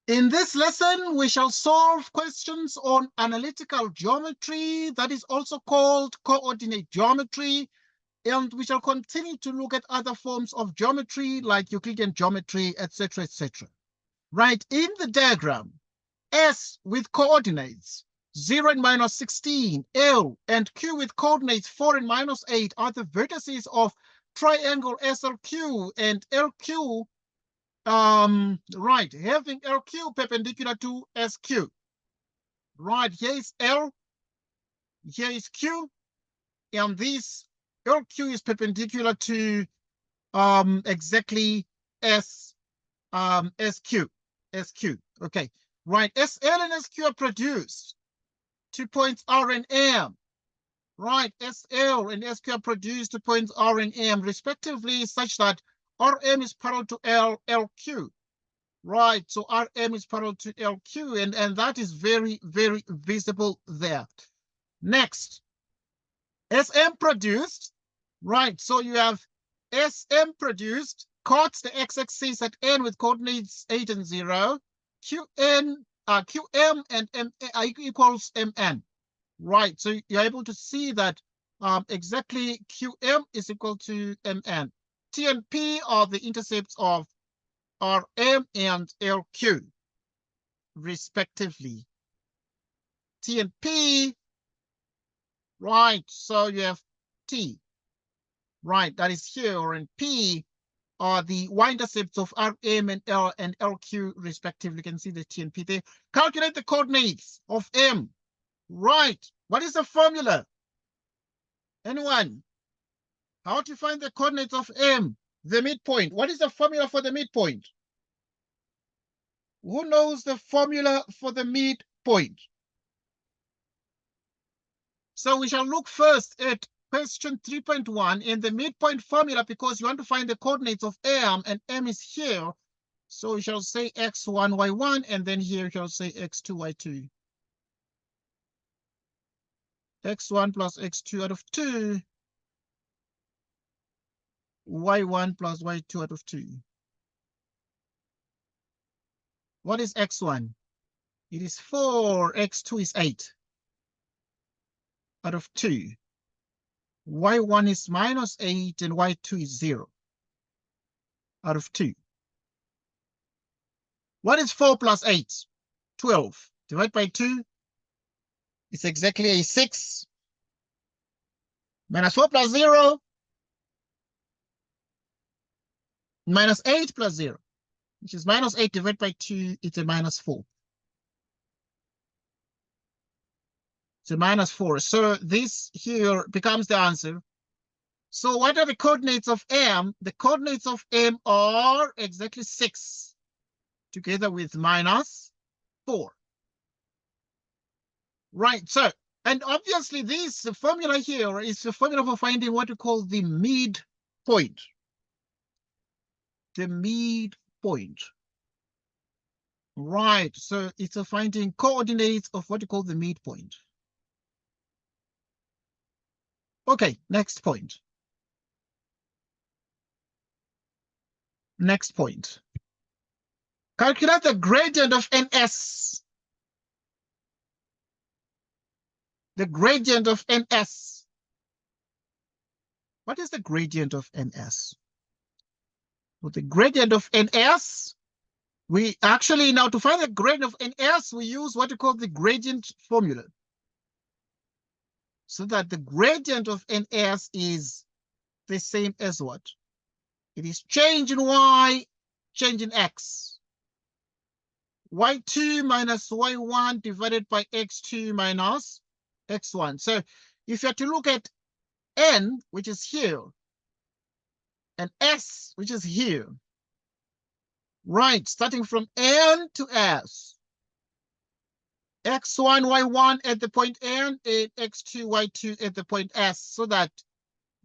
In this lesson, we shall solve questions on analytical geometry, that is also called coordinate geometry, and we shall continue to look at other forms of geometry like Euclidean geometry, etc., etc. Right, in the diagram, S with coordinates 0 and minus 16, L and Q with coordinates 4 and minus 8 are the vertices of triangle SLQ, and LQ right, having LQ perpendicular to SQ. Right, here is L, here is Q, and this LQ is perpendicular to exactly SQ. Okay, right, SL and SQ are produced 2 points R and M. Right, SL and SQ are produced 2 points R and M respectively, such that RM is parallel to LQ. Right, so RM is parallel to LQ, and that is very, very visible there. Next, SM produced, right, so you have SM produced, cuts the x-axis at N with coordinates 8 and 0, QM and M equals MN. Right, so you're able to see that exactly QM is equal to MN. T and P are the intercepts of RM and LQ, respectively. T and P, right, so you have T, right, that is here, and P are the y-intercepts of RM and L and LQ, respectively. You can see the T and P there. Calculate the coordinates of M. Right, what is the formula? Anyone? How to find the coordinates of M, the midpoint? What is the formula for the midpoint? Who knows the formula for the midpoint? So we shall look first at question 3.1 in the midpoint formula, because you want to find the coordinates of M, and M is here. So we shall say x1, y1, and then here we shall say x2, y2. x1 plus x2 out of 2, y1 plus y2 out of 2. What is x1? It is 4, x2 is 8 out of 2. y1 is minus 8, and y2 is 0 out of 2. What is 4 plus 8? 12. Divide by 2. It's exactly a 6. Minus 4 plus 0. Minus 8 plus 0, which is minus 8 divided by 2. It's a minus 4. It's a minus 4. So this here becomes the answer. So what are the coordinates of M? The coordinates of M are exactly 6 together with minus 4. Right, so, and obviously this formula here is the formula for finding what we call the midpoint. The midpoint. Right, so it's a finding coordinates of what you call the midpoint. Okay, next point. Next point. Calculate the gradient of NS. The gradient of NS. What is the gradient of NS? Well, the gradient of NS, we actually, now to find the gradient of NS, we use what we call the gradient formula. So that the gradient of NS is the same as what? It is change in y, change in x. y2 minus y1 divided by x2 minus x1. So if you have to look at n, which is here, and s, which is here, right, starting from n to s, x1, y1 at the point n, and x2, y2 at the point s, so that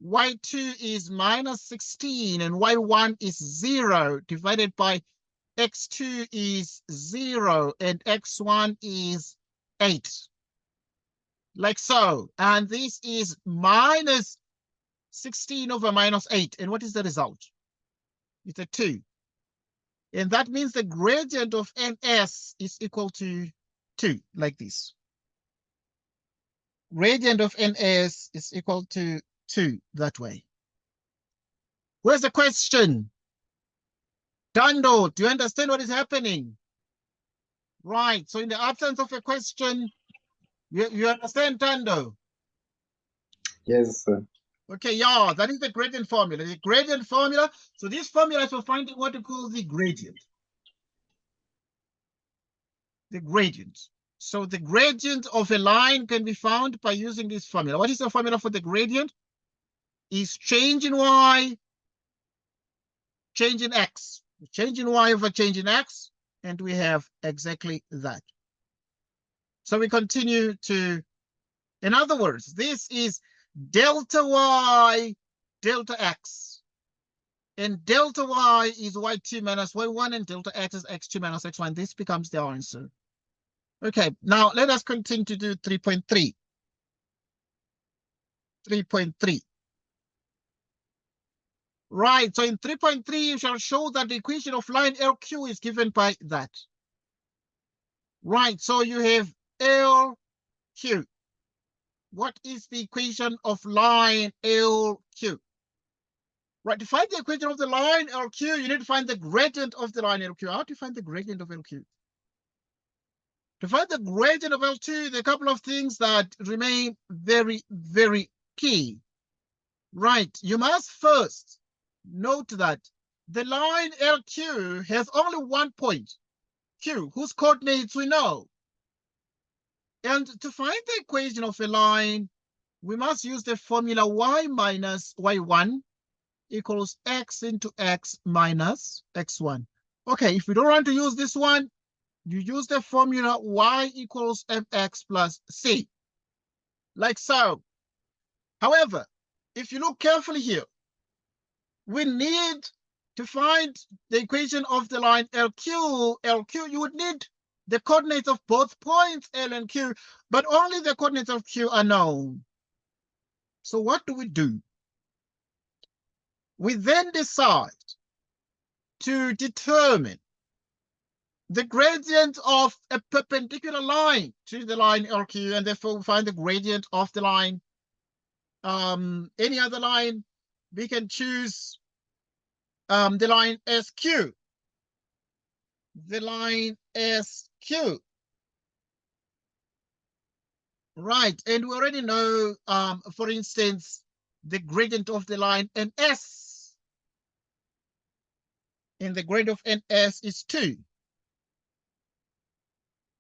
y2 is minus 16 and y1 is 0 divided by x2 is 0 and x1 is 8. Like so. And this is minus 16 over minus 8. And what is the result? It's a 2. And that means the gradient of ns is equal to 2, like this. Gradient of ns is equal to 2, that way. Where's the question? Dando, do you understand what is happening? Right, so in the absence of a question, you understand, Dando? Yes, sir. Okay, yeah, that is the gradient formula. The gradient formula, so this formula is for finding what we call the gradient. The gradient. So the gradient of a line can be found by using this formula. What is the formula for the gradient? Is change in y, change in x. Change in y over change in x, and we have exactly that. So we continue to, in other words, this is delta y, delta x. And delta y is y2 minus y1, and delta x is x2 minus x1. This becomes the answer. Okay, now let us continue to do 3.3. 3.3. Right, so in 3.3, you shall show that the equation of line LQ is given by that. Right, so you have LQ. What is the equation of line LQ? Right, to find the equation of the line LQ, you need to find the gradient of the line LQ. How do you find the gradient of LQ? To find the gradient of L2, there are a couple of things that remain very, very key. Right, you must first note that the line LQ has only one point, Q, whose coordinates we know. And to find the equation of a line, we must use the formula y minus y1 equals x into x minus x1. Okay, if we don't want to use this one, you use the formula y equals mx plus c, like so. However, if you look carefully here, we need to find the equation of the line LQ, you would need the coordinates of both points L and Q, but only the coordinates of Q are known. So what do? We then decide to determine the gradient of a perpendicular line to the line LQ, and therefore we find the gradient of the line. Any other line, we can choose the line SQ. The line SQ. Right, and we already know, for instance, the gradient of the line NS. And the gradient of NS is 2.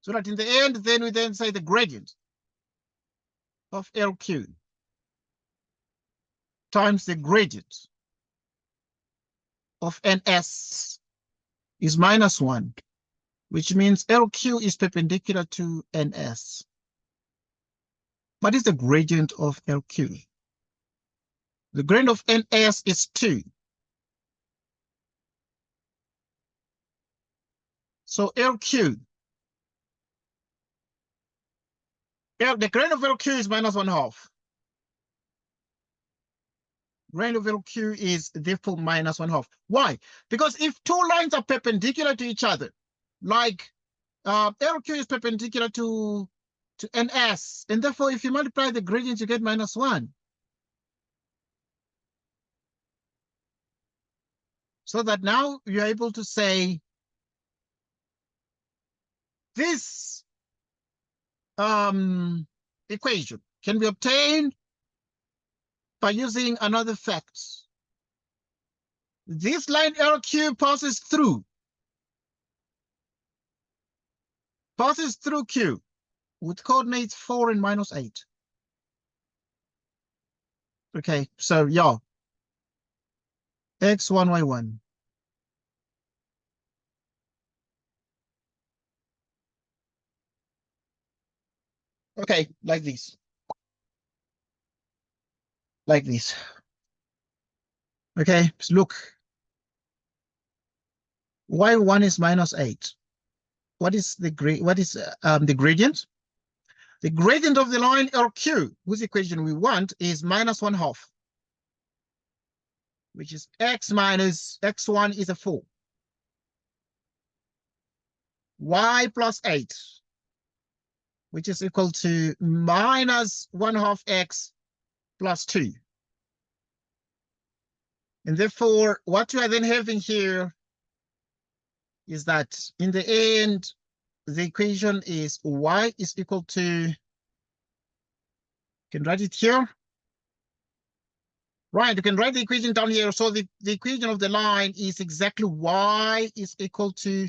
So that in the end, then we then say the gradient of LQ times the gradient of NS is -1, which means LQ is perpendicular to NS. What is the gradient of LQ? The gradient of NS is 2. So LQ, the gradient of LQ is -1/2. Gradient of LQ is therefore -1/2. Why? Because if two lines are perpendicular to each other, like LQ is perpendicular to NS, and therefore if you multiply the gradient, you get -1. So that now you're able to say this equation can be obtained by using another fact. This line LQ passes through Q with coordinates 4 and -8. Okay, so yeah, x1, y1. Okay, like this. Like this. Okay, so look. Y1 is -8. What is the gradient? The gradient of the line LQ, whose equation we want, is -1/2, which is x minus x1 is a 4. y plus 8, which is equal to minus 1/2 x plus 2. And therefore, what you are then having here is that in the end, the equation is y is equal to, you can write it here. Right, you can write the equation down here. So the equation of the line is exactly y is equal to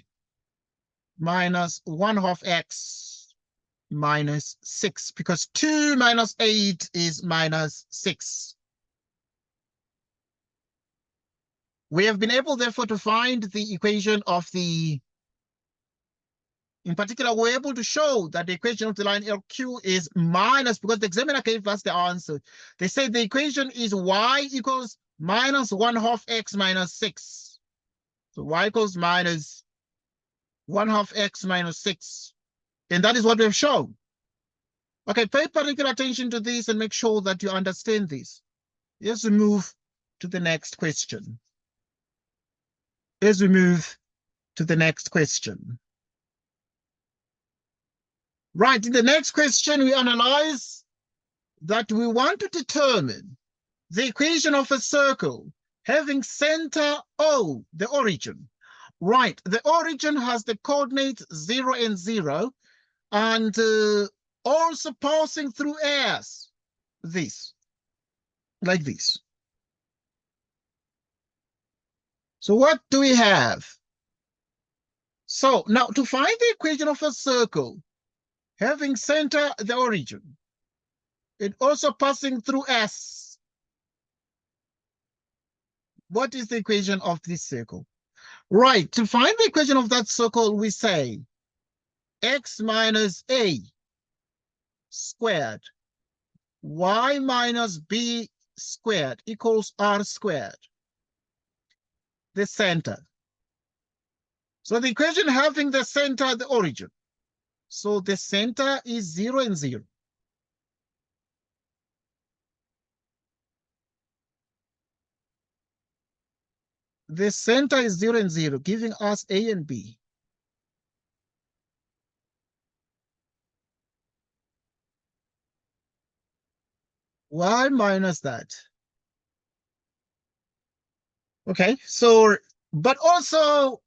minus 1/2 x minus 6, because 2 minus 8 is minus 6. We have been able, therefore, to find the equation of the, in particular, we're able to show that the equation of the line LQ is minus, because the examiner gave us the answer. They say the equation is y equals minus 1/2 x minus 6. So y equals minus 1/2 x minus 6. And that is what we've shown. Okay, pay particular attention to this and make sure that you understand this. As we move to the next question. As we move to the next question. Right, in the next question, we analyze that we want to determine the equation of a circle having center O, the origin. Right, the origin has the coordinates 0 and 0, and also passing through S, this, like this. So what do we have? So now to find the equation of a circle having center the origin, and also passing through S, what is the equation of this circle? Right, to find the equation of that circle, we say x minus a squared, y minus b squared equals r squared, the center. So the equation having the center, the origin. So the center is 0 and 0. The center is 0 and 0, giving us a and b. Y minus that. Okay, so, but also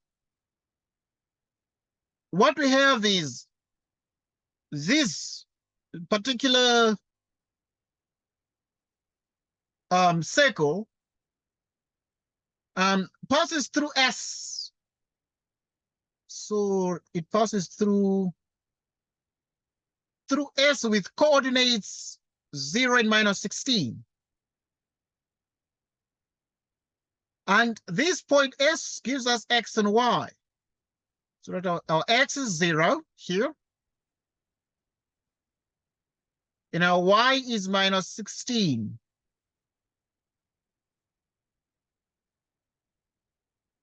what we have is this particular circle passes through S. So it passes through S with coordinates 0 and minus 16. And this point S gives us X and Y. So that our X is 0 here. And our Y is minus 16.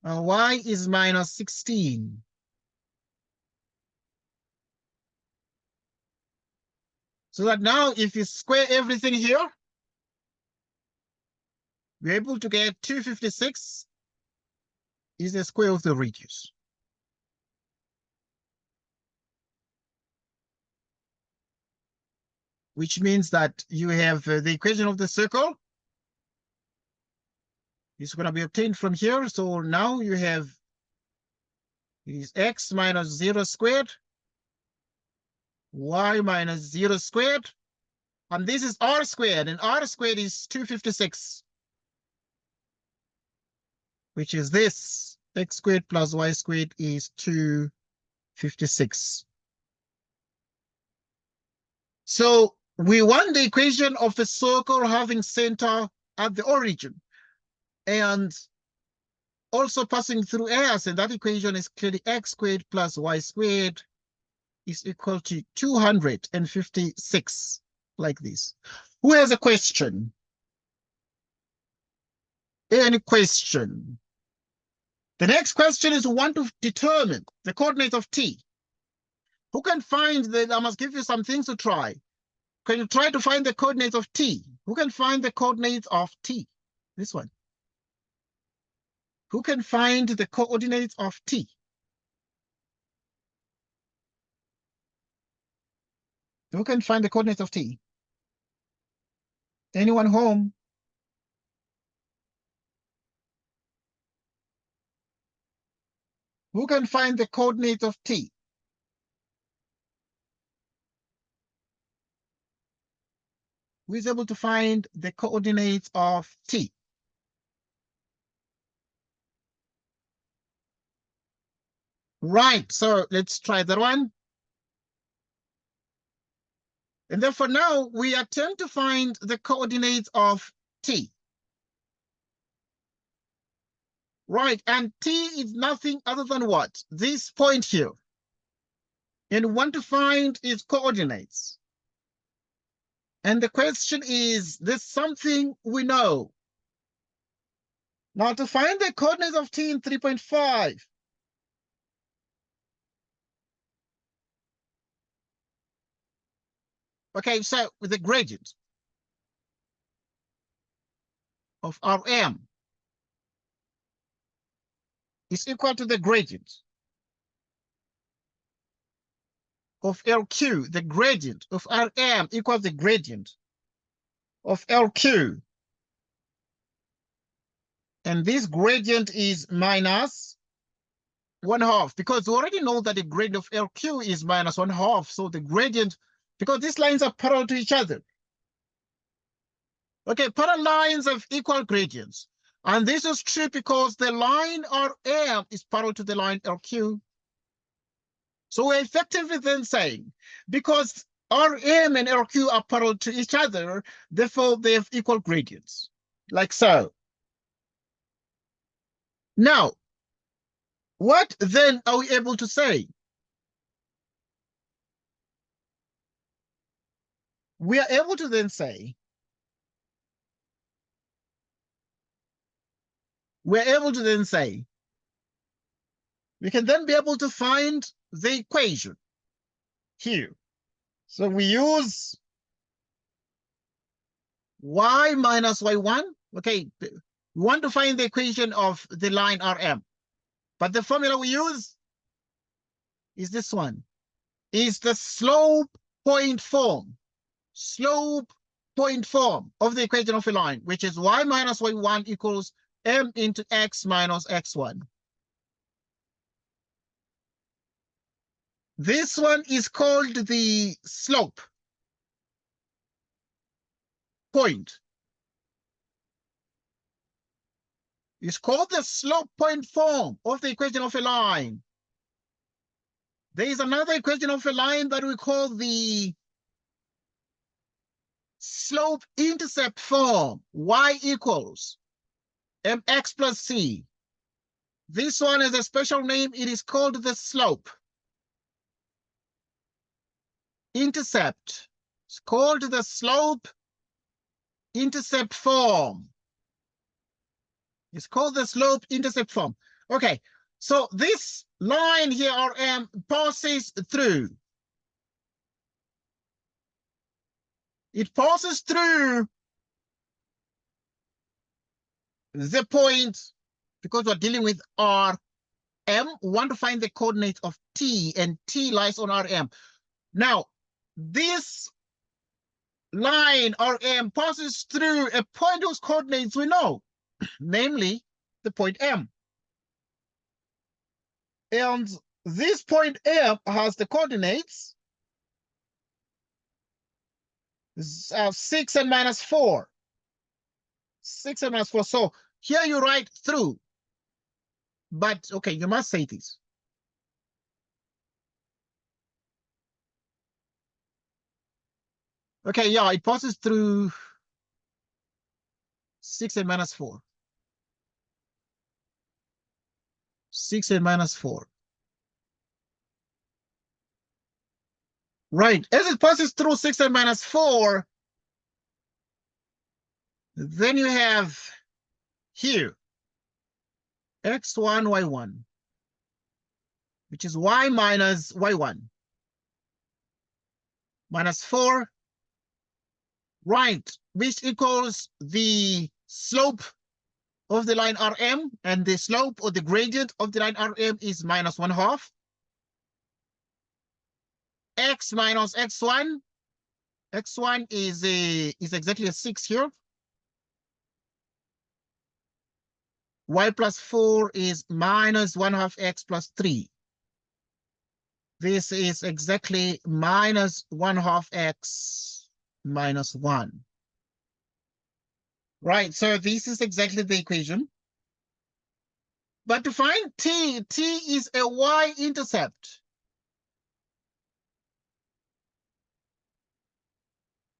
Our Y is minus 16. So that now if you square everything here, we're able to get 256 is the square of the radius. Which means that you have the equation of the circle is going to be obtained from here. So now you have is x minus 0 squared, y minus 0 squared, and this is r squared, and r squared is 256, which is this. X squared plus y squared is 256. So we want the equation of a circle having center at the origin and also passing through S, and that equation is clearly x squared plus y squared is equal to 256, like this. Who has a question? Any question? The next question is we want to determine the coordinate of t. Who can find that? I must give you some things to try. Can you try to find the coordinates of t? Who can find the coordinates of t? This one. Who can find the coordinates of t? Who can find the coordinates of t? Anyone home? Who can find the coordinates of t? Who is able to find the coordinates of t? Right, so let's try that one. And therefore now we attempt to find the coordinates of t. Right, and t is nothing other than what? This point here. And we want to find its coordinates. And the question is, there's something we know. Now to find the coordinates of t in 3.5, okay, so with the gradient of Rm is equal to the gradient of LQ, the gradient of Rm equals the gradient of LQ. And this gradient is minus 1/2, because we already know that the gradient of LQ is minus 1/2. So the gradient, because these lines are parallel to each other. Okay, parallel lines have equal gradients. And this is true because the line RM is parallel to the line LQ. So we're effectively then saying, because RM and LQ are parallel to each other, therefore they have equal gradients, like so. Now, what then are we able to say? We are able to then say, we can then be able to find the equation here. So we use y minus y1. Okay, we want to find the equation of the line RM. But the formula we use is this one, is the slope point form of the equation of a line, which is y minus y1 equals m into x minus x1. This one is called the slope point. It's called the slope point form of the equation of a line. There is another equation of a line that we call the slope intercept form, y equals mx plus c. This one is a special name. It is called the slope intercept. It's called the slope intercept form. It's called the slope intercept form. Okay, so this line here, RM, passes through. It passes through the point, because we're dealing with RM, we want to find the coordinates of T, and T lies on RM. Now, this line RM passes through a point whose coordinates we know, namely the point M. And this point M has the coordinates 6 and minus 4. 6 and minus 4. So here you write through. But okay, you must say this. Okay, yeah, it passes through 6 and minus 4. 6 and minus 4. Right, as it passes through 6 and minus 4, then you have here x1, y1, which is y minus y1, minus 4, right, which equals the slope of the line RM, and the slope or the gradient of the line RM is minus 1/2. X minus x1 X1 is exactly a 6 here. Y plus 4 is minus 1/2 x plus 3. This is exactly minus 1/2 x minus 1. Right, so this is exactly the equation. But to find t, t is a y-intercept.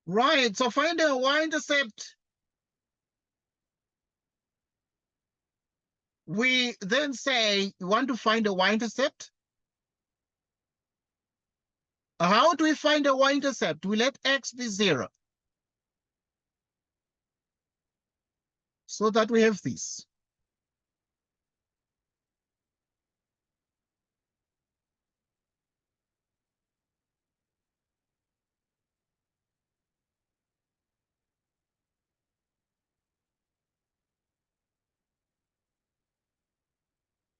Right, so find a y-intercept. We then say we want to find a y-intercept. How do we find a y-intercept? We let x be 0. So that we have this.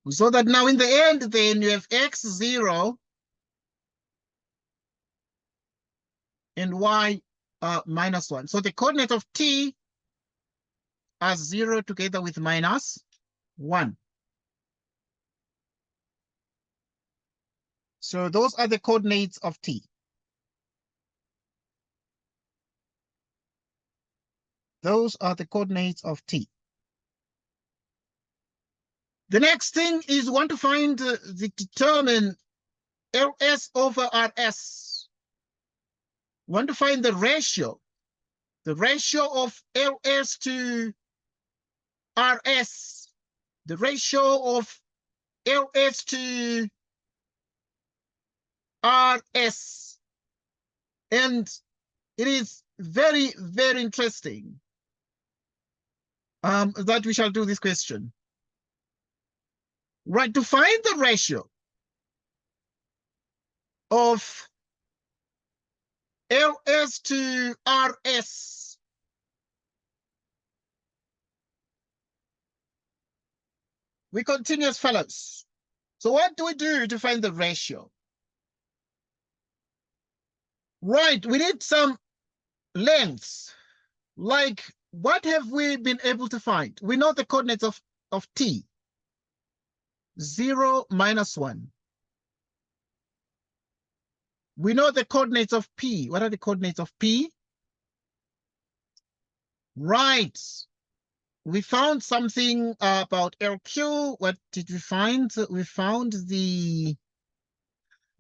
So that now in the end, then you have x 0 and y minus 1. So the coordinate of t are 0 together with minus 1. So those are the coordinates of t. Those are the coordinates of t. The next thing is we want to find determine Ls over Rs. We want to find the ratio of Ls to Rs, the ratio of Ls to Rs. And it is very, very interesting that we shall do this question. Right, to find the ratio of Ls to Rs, we continue as follows. So what do we do to find the ratio? Right, we need some lengths. Like, what have we been able to find? We know the coordinates of t. 0, minus 1. We know the coordinates of p. What are the coordinates of p? Right. We found something about LQ. What did we find? We found the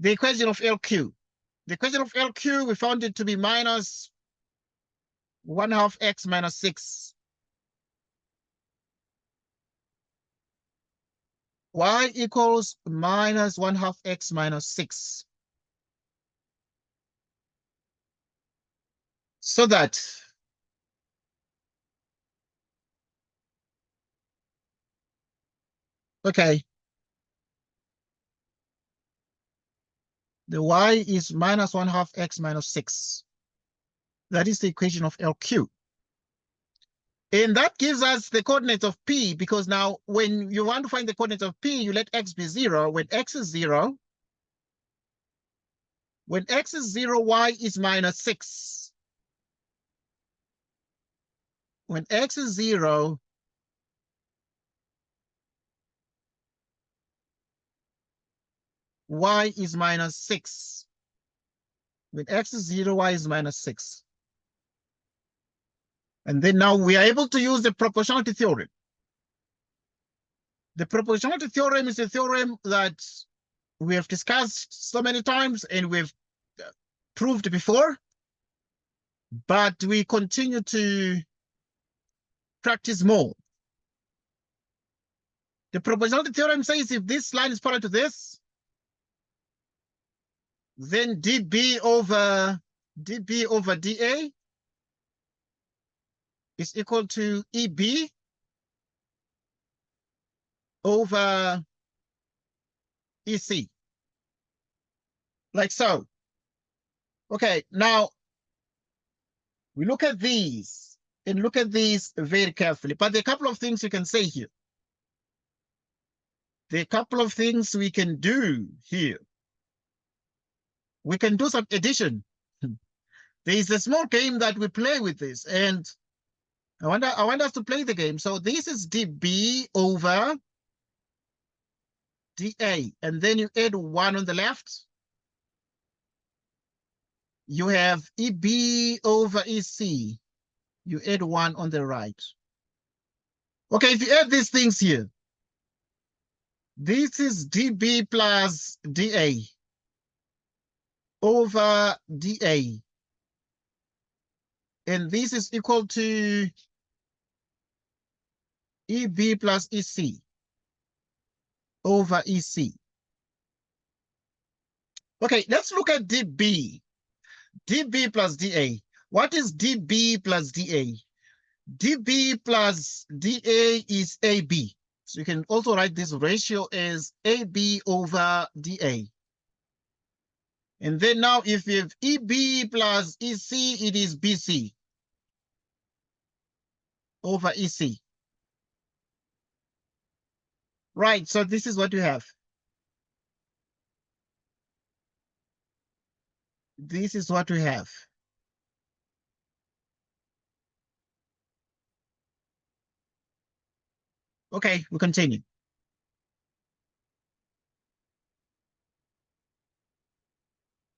equation of LQ. The equation of LQ, we found it to be minus 1/2 x minus 6. Y equals minus 1/2 x minus 6. So that okay, the y is minus 1/2 x minus 6. That is the equation of LQ. And that gives us the coordinates of P, because now when you want to find the coordinates of P, you let x be 0. When x is 0, y is minus 6. When x is 0, y is minus 6. When x is 0, y is minus 6. And then now we are able to use the proportionality theorem. The proportionality theorem is a theorem that we have discussed so many times and we've proved before, but we continue to practice more. The proportionality theorem says if this line is parallel to this, then dB over dA is equal to EB over EC, like so. Okay, now we look at these and look at these very carefully. But there are a couple of things you can say here. There are a couple of things we can do here. We can do some addition. There's a small game that we play with this, and I want us to play the game. So this is dB over dA, and then you add 1 on the left. You have EB over EC. You add 1 on the right. Okay, if you add these things here, this is dB plus dA over dA. And this is equal to EB plus EC over EC. Okay, let's look at dB. dB plus dA. What is dB plus dA? dB plus dA is AB. So you can also write this ratio as AB over dA. And then now if you have EB plus EC, it is BC over EC. Right, so this is what you have. This is what we have. Okay, we continue.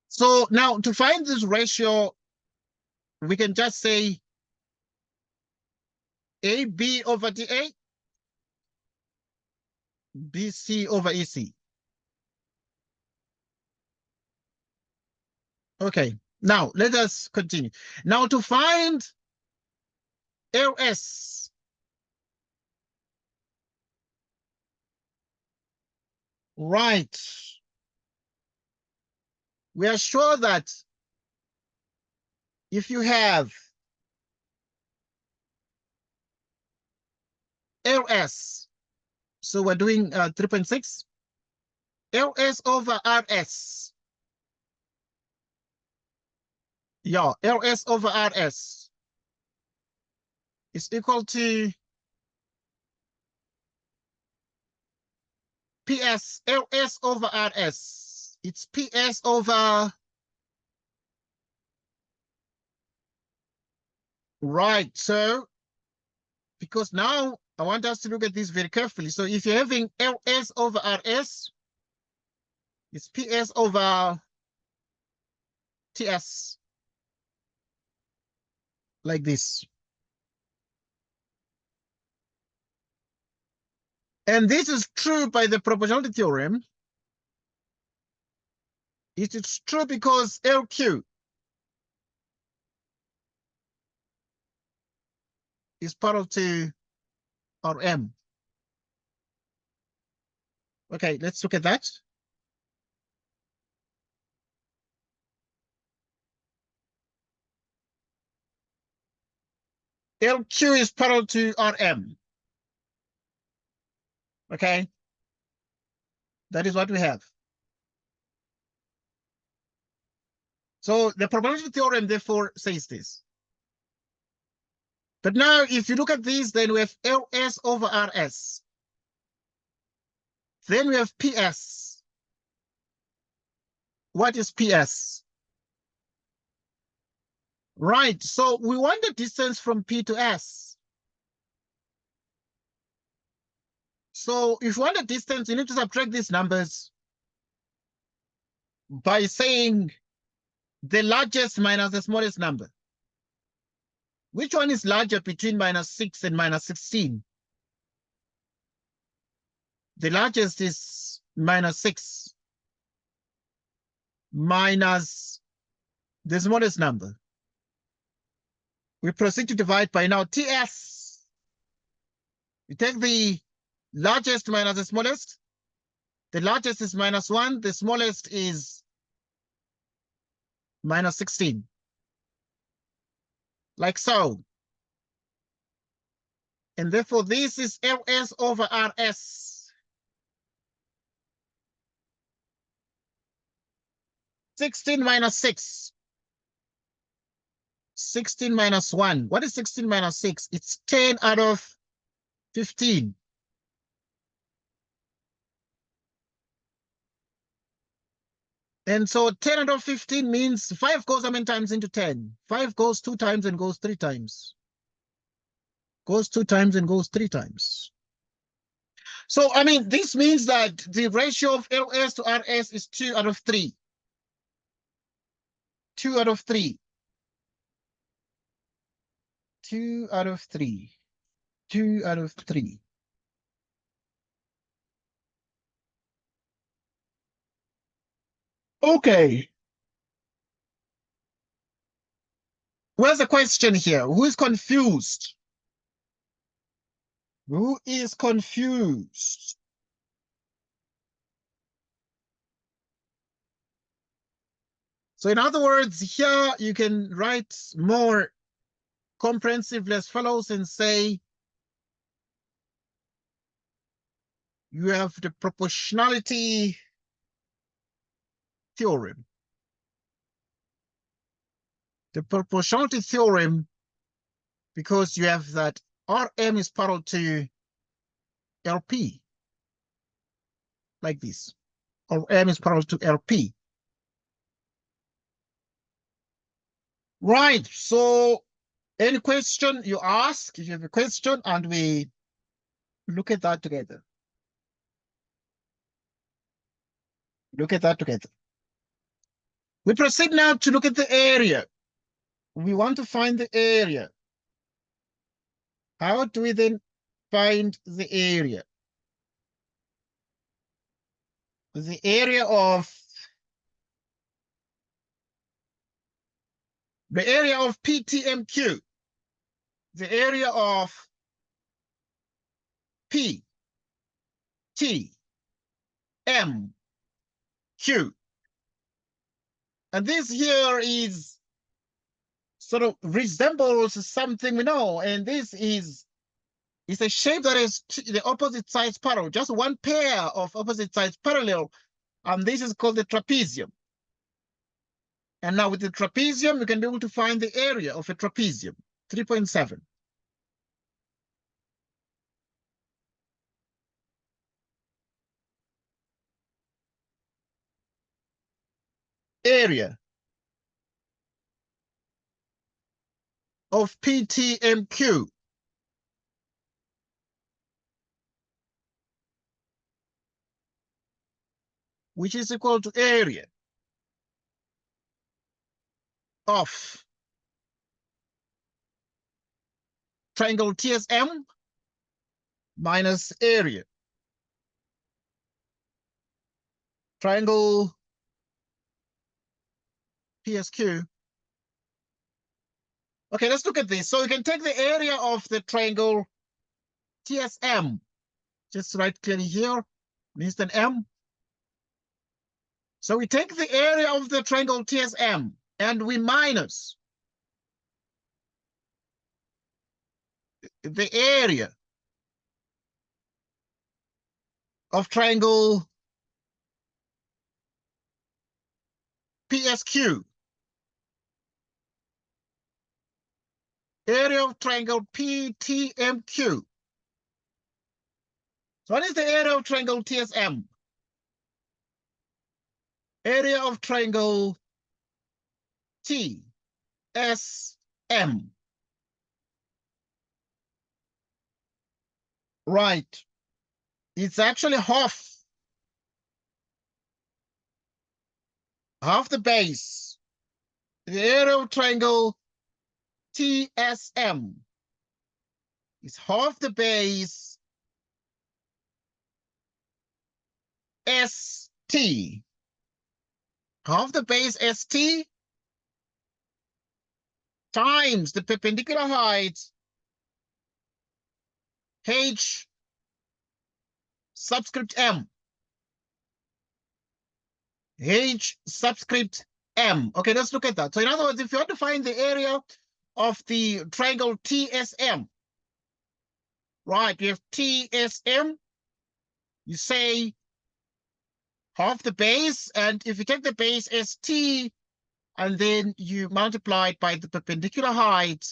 So now to find this ratio, we can just say AB over dA, BC over EC. Okay, now let us continue. Now to find LS, right, we are sure that if you have LS, so we're doing 3.6, LS over RS. Yeah, LS over RS is equal to PS, LS over RS. It's PS over, right, so, because now I want us to look at this very carefully. So if you're having LS over RS, it's PS over TS, like this. And this is true by the proportionality theorem. It is true because LQ is parallel to RM. Okay, let's look at that. LQ is parallel to RM. Okay, that is what we have. So the proportionality theorem therefore says this. But now if you look at these, then we have LS over RS. Then we have PS. What is PS? Right, so we want the distance from P to S. So if you want the distance, you need to subtract these numbers by saying the largest minus the smallest number. Which one is larger between -6 and -16? The largest is -6 minus the smallest number. We proceed to divide by now TS. You take the largest minus the smallest. The largest is -1, the smallest is -16. Like so. And therefore this is LS over RS. 16 minus 6. 16 minus 1. What is 16 minus 6? It's 10 out of 15. And so 10 out of 15 means 5 goes how many times into 10? 5 goes 2 times and goes 3 times. Goes 2 times and goes 3 times. So, I mean, this means that the ratio of LS to RS is 2 out of 3. 2 out of 3. 2 out of 3. 2 out of 3. Okay. Where's the question here? Who is confused? Who is confused? So in other words, here you can write more comprehensively as follows and say you have the proportionality theorem. The proportionality theorem, because you have that Rm is parallel to LP, like this, or M is parallel to LP. Right, so any question you ask, if you have a question, and we look at that together. Look at that together. We proceed now to look at the area. We want to find the area. How do we then find the area? The area of PTMQ, the area of P, T, M, Q. And this here is sort of resembles something we know, and this is a shape that is the opposite sides parallel, just one pair of opposite sides parallel, and this is called the trapezium. And now with the trapezium, you can be able to find the area of a trapezium, 3.7. Area of PTMQ. Which is equal to area of triangle TSM minus area triangle PSQ. Okay, let's look at this. So you can take the area of the triangle TSM. Just write clearly here, means an M. So we take the area of the triangle TSM and we minus the area of triangle PSQ. Area of triangle PTMQ. So what is the area of triangle TSM? Area of triangle TSM. Right. It's actually half the base. The area of triangle TSM is half the base ST. Half the base ST times the perpendicular height H subscript M. H subscript M. Okay, let's look at that. So in other words, if you want to find the area of the triangle TSM, right, you have TSM, you say half the base, and if you take the base ST, and then you multiply it by the perpendicular height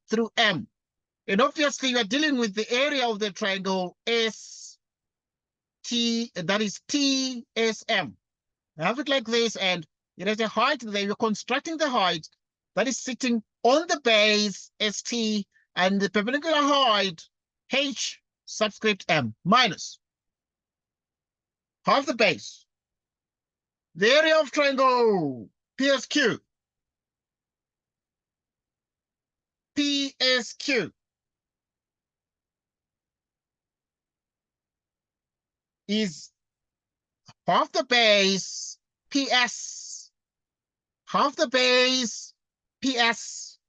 through M. And obviously you are dealing with the area of the triangle ST. T, that is TSM. Have it like this, and it has a height there. You're constructing the height that is sitting on the base ST, and the perpendicular height H subscript M minus half the base. The area of triangle PSQ. PSQ is half the base PS, half the base PS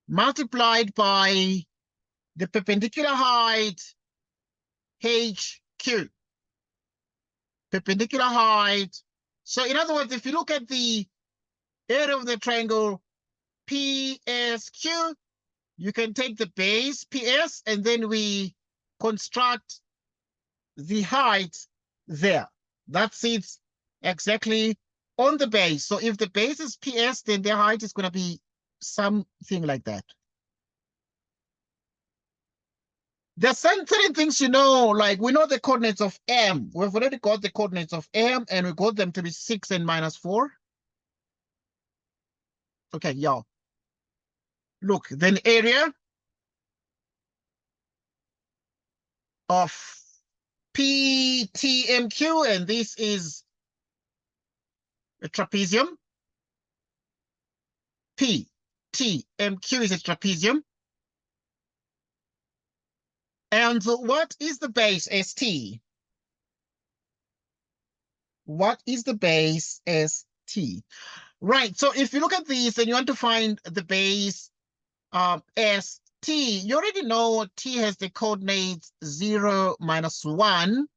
multiplied by the perpendicular height HQ. Perpendicular height. So in other words, if you look at the area of the triangle PSQ, you can take the base PS and then we construct the height there. That sits exactly on the base. So if the base is PS, then the height is going to be something like that. There's certain things you know, like we know the coordinates of M. We've already got the coordinates of M, and we got them to be 6 and minus 4. Okay, yeah. Look, then area of PTMQ, and this is a trapezium. PTMQ is a trapezium. And what is the base ST? What is the base ST? Right, so if you look at these and you want to find the base ST, you already know T has the coordinates 0, minus 1.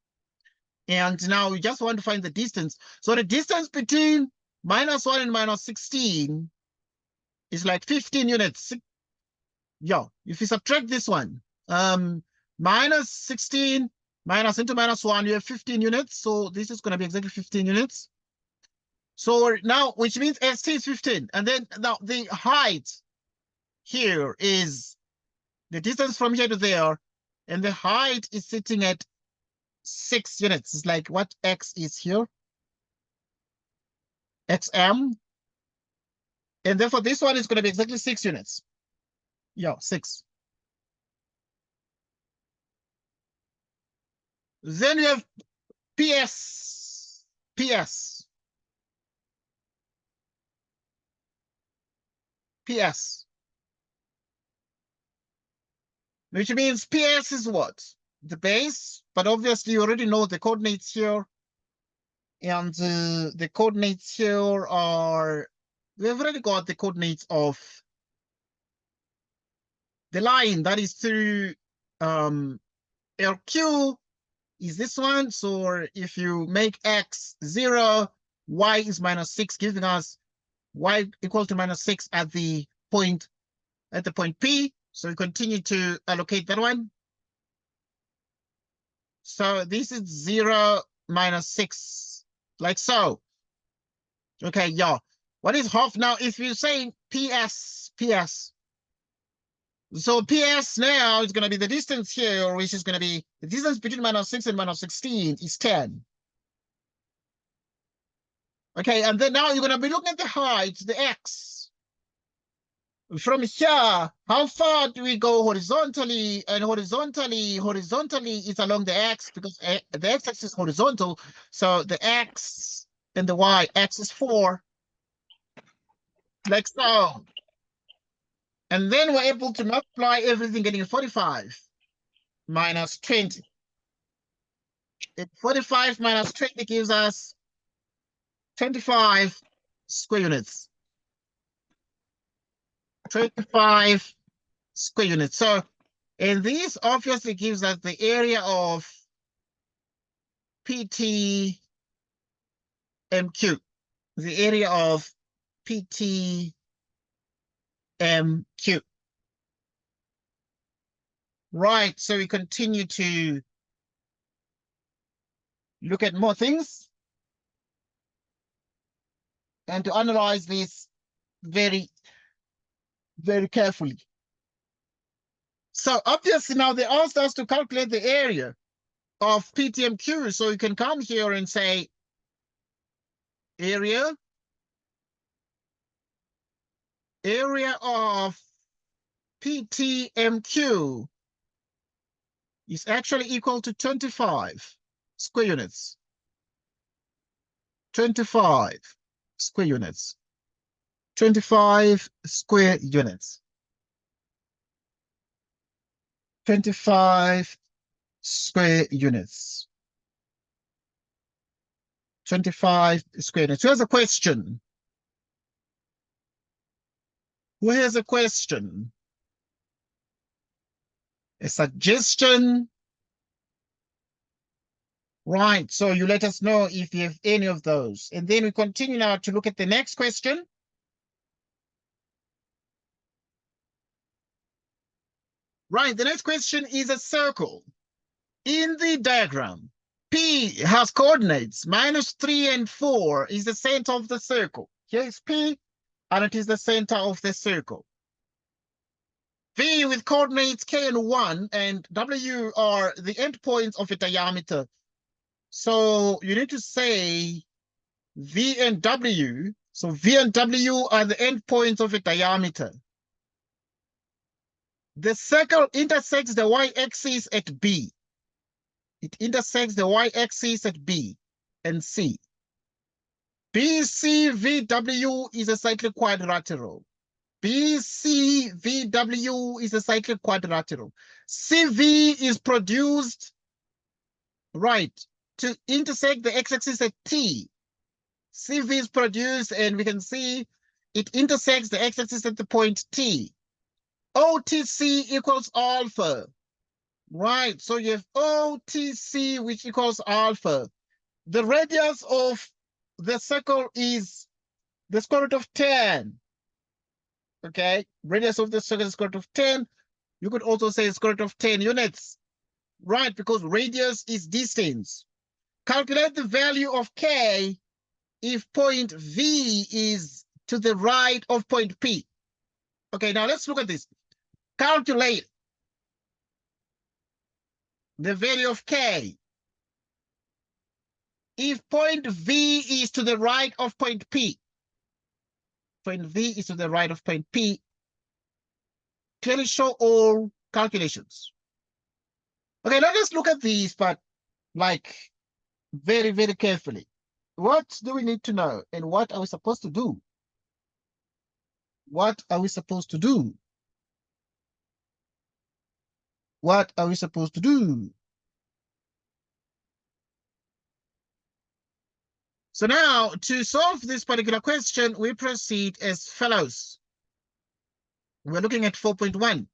And now you just want to find the distance. So the distance between minus 1 and minus 16 is like 15 units. Yeah, if you subtract this one, minus 16 minus into minus 1, you have 15 units. So this is going to be exactly 15 units. So now, which means ST is 15. And then now the height here is the distance from here to there. And the height is sitting at 6 units. It's like what X is here. XM. And therefore, this one is going to be exactly 6 units. Yeah, 6. Then you have PS. PS. PS. Which means PS is what? The base, but obviously you already know the coordinates here. And the coordinates here are, we've already got the coordinates of the line that is through LQ is this one. So if you make X 0, Y is minus 6, giving us Y equal to minus 6 at the point P. So we continue to allocate that one. So this is 0, minus 6, like so. Okay, yeah. What is half now? If you say PS. So PS now is going to be the distance here, which is going to be the distance between minus 6 and minus 16 is 10. Okay, and then now you're going to be looking at the height, the X. From here, how far do we go horizontally? And horizontally is along the X, because the X-axis is horizontal. So the X and the Y, X is 4, like so. And then we're able to multiply everything, getting 45 minus 20. 45 minus 20 gives us 25 square units. 25 square units. So, and this obviously gives us the area of PTMQ. The area of PTMQ. Right, so we continue to look at more things and to analyze this very, very carefully. So obviously now they asked us to calculate the area of PTMQ. So you can come here and say area of PTMQ is actually equal to 25 square units. 25 square units. 25 square units. 25 square units. 25 square units. Who has a question? Who has a question? A suggestion? Right, so you let us know if you have any of those. And then we continue now to look at the next question. Right, the next question is a circle. In the diagram, P has coordinates -3 and 4 is the center of the circle. Here is P, and it is the center of the circle. V with coordinates K and 1 and W are the endpoints of a diameter. So you need to say V and W. So V and W are the endpoints of a diameter. The circle intersects the y-axis at B. It intersects the y-axis at B and C. BCVW is a cyclic quadrilateral. BCVW is a cyclic quadrilateral. CV is produced, right, to intersect the x-axis at T. CV is produced, and we can see it intersects the x-axis at the point T. OTC equals alpha. Right, so you have OTC, which equals alpha. The radius of the circle is the square root of 10. Okay, radius of the circle is square root of 10. You could also say square root of 10 units. Right, because radius is distance. Calculate the value of K if point V is to the right of point P. Okay, now let's look at this. Calculate the value of K if point V is to the right of point P. Point V is to the right of point P. Clearly show all calculations. Okay, let us look at these, but like very, very carefully. What do we need to know, and what are we supposed to do? What are we supposed to do? What are we supposed to do? So now, to solve this particular question, we proceed as follows. We're looking at 4.1.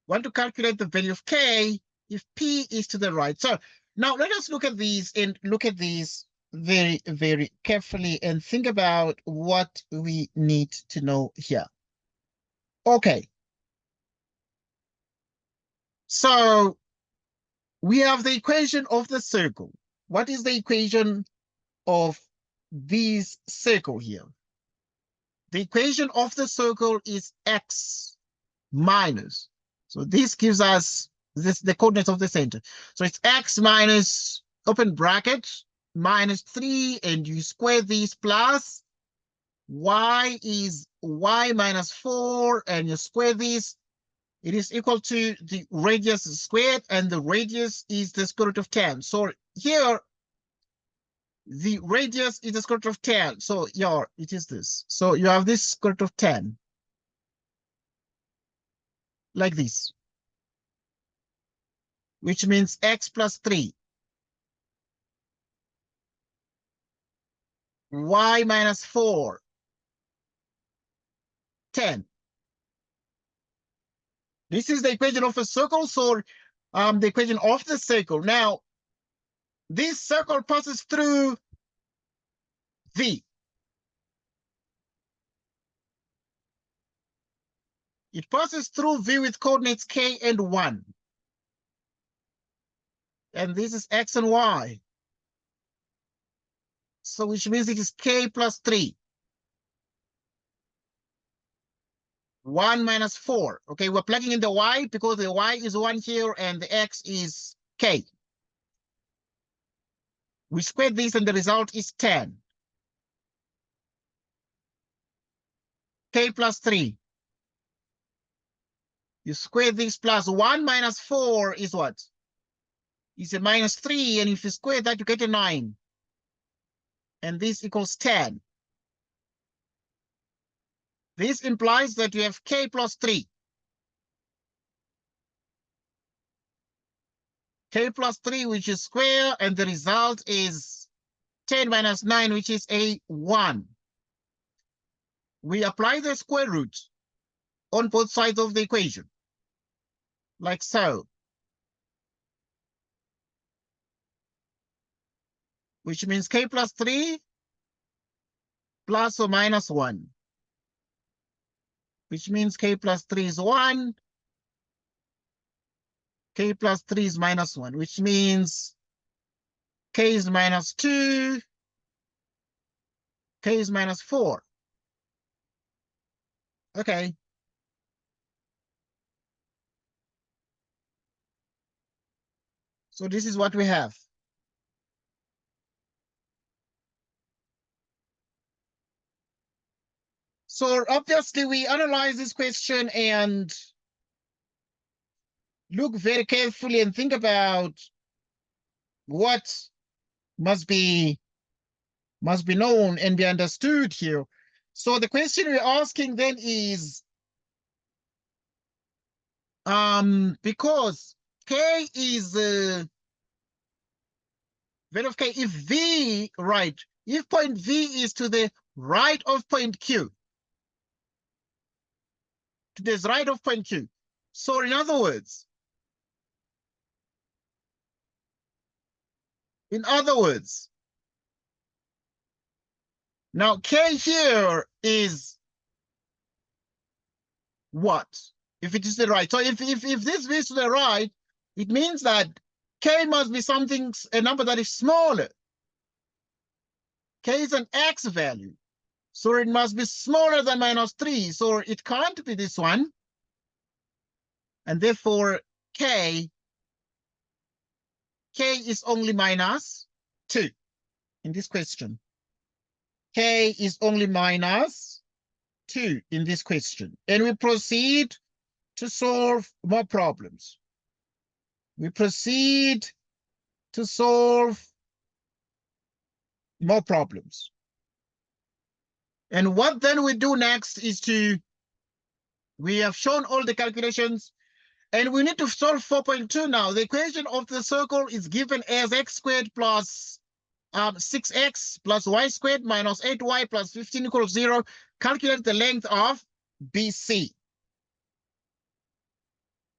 Want to calculate the value of K if P is to the right. So now let us look at these and look at these very, very carefully and think about what we need to know here. Okay. So we have the equation of the circle. What is the equation of this circle here? The equation of the circle is x minus. So this gives us the coordinates of the center. So it's x minus, open bracket, minus 3, and you square these plus y is y minus 4, and you square this. It is equal to the radius squared, and the radius is the square root of 10. So here, the radius is the square root of 10. So yeah, it is this. So you have this square root of 10. Like this. Which means x plus 3. Y minus 4. 10. This is the equation of a circle, so the equation of the circle. Now, this circle passes through V. It passes through V with coordinates K and 1. And this is X and Y. So which means it is K plus 3. 1 minus 4. Okay, we're plugging in the Y because the Y is 1 here and the X is K. We square this and the result is 10. K plus 3. You square this plus 1 minus 4 is what? Is a minus 3, and if you square that, you get a 9. And this equals 10. This implies that you have K plus 3. K plus 3, which is square, and the result is 10 minus 9, which is a 1. We apply the square root on both sides of the equation, like so. Which means K plus 3 plus or minus 1. Which means K plus 3 is 1. K plus 3 is minus 1, which means K is minus 2. K is minus 4. Okay. So this is what we have. So obviously we analyze this question and look very carefully and think about what must be known and be understood here. So the question we're asking then is, because K is value of K, if V, right, if point V is to the right of point Q, to the right of point Q. So in other words, now K here is what? If it is the right. So if this is to the right, it means that K must be something, a number that is smaller. K is an X value. So it must be smaller than minus 3. So it can't be this one. And therefore, K is only minus 2 in this question. K is only minus 2 in this question. And we proceed to solve more problems. We proceed to solve more problems. And what then we do next is we have shown all the calculations, and we need to solve 4.2 now. The equation of the circle is given as x squared plus 6x plus y squared minus 8y plus 15 equals 0. Calculate the length of BC.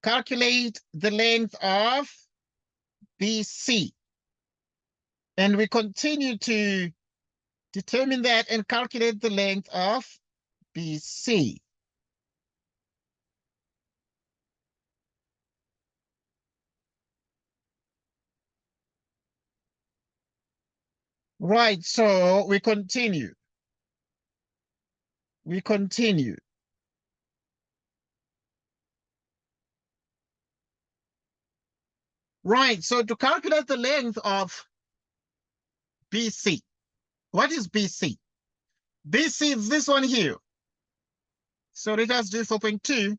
Calculate the length of BC. And we continue to determine that and calculate the length of BC. Right, so we continue. We continue. Right, so to calculate the length of BC, what is BC? BC is this one here. So let us do 4.2.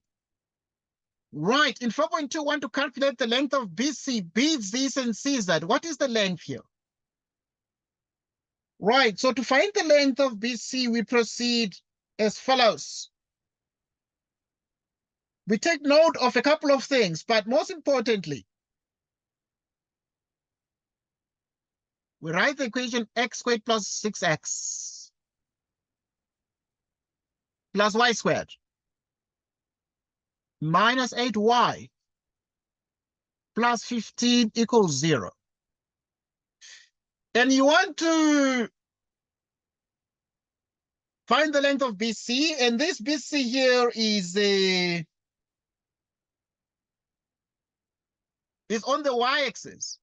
Right, in 4.2, want to calculate the length of BC. B is this and C is that. What is the length here? Right, so to find the length of BC, we proceed as follows. We take note of a couple of things, but most importantly, we write the equation x squared plus 6x plus y squared minus 8y plus 15 equals 0. And you want to find the length of BC, and this BC here is on the y-axis.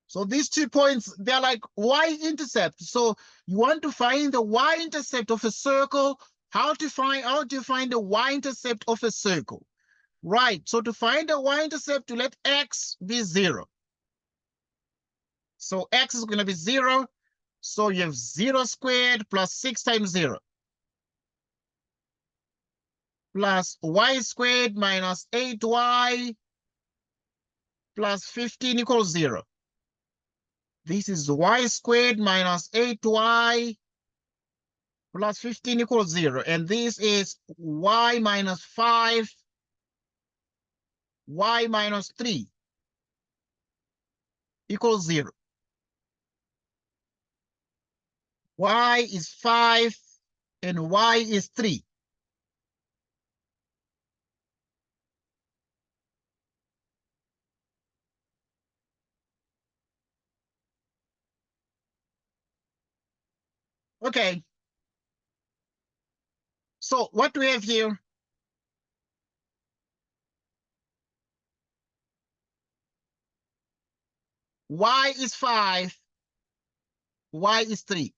So these 2 points, they're like y-intercept. So you want to find the y-intercept of a circle. How do you find the y-intercept of a circle? Right, so to find the y-intercept, you let x be 0. So x is going to be 0. So you have 0 squared plus 6 times 0. Plus y squared minus 8y plus 15 equals 0. This is y squared minus 8y plus 15 equals 0. And this is y minus 5, y minus 3 equals 0. Y is 5 and y is 3. Okay. So what do we have here? Y is 5, y is 3.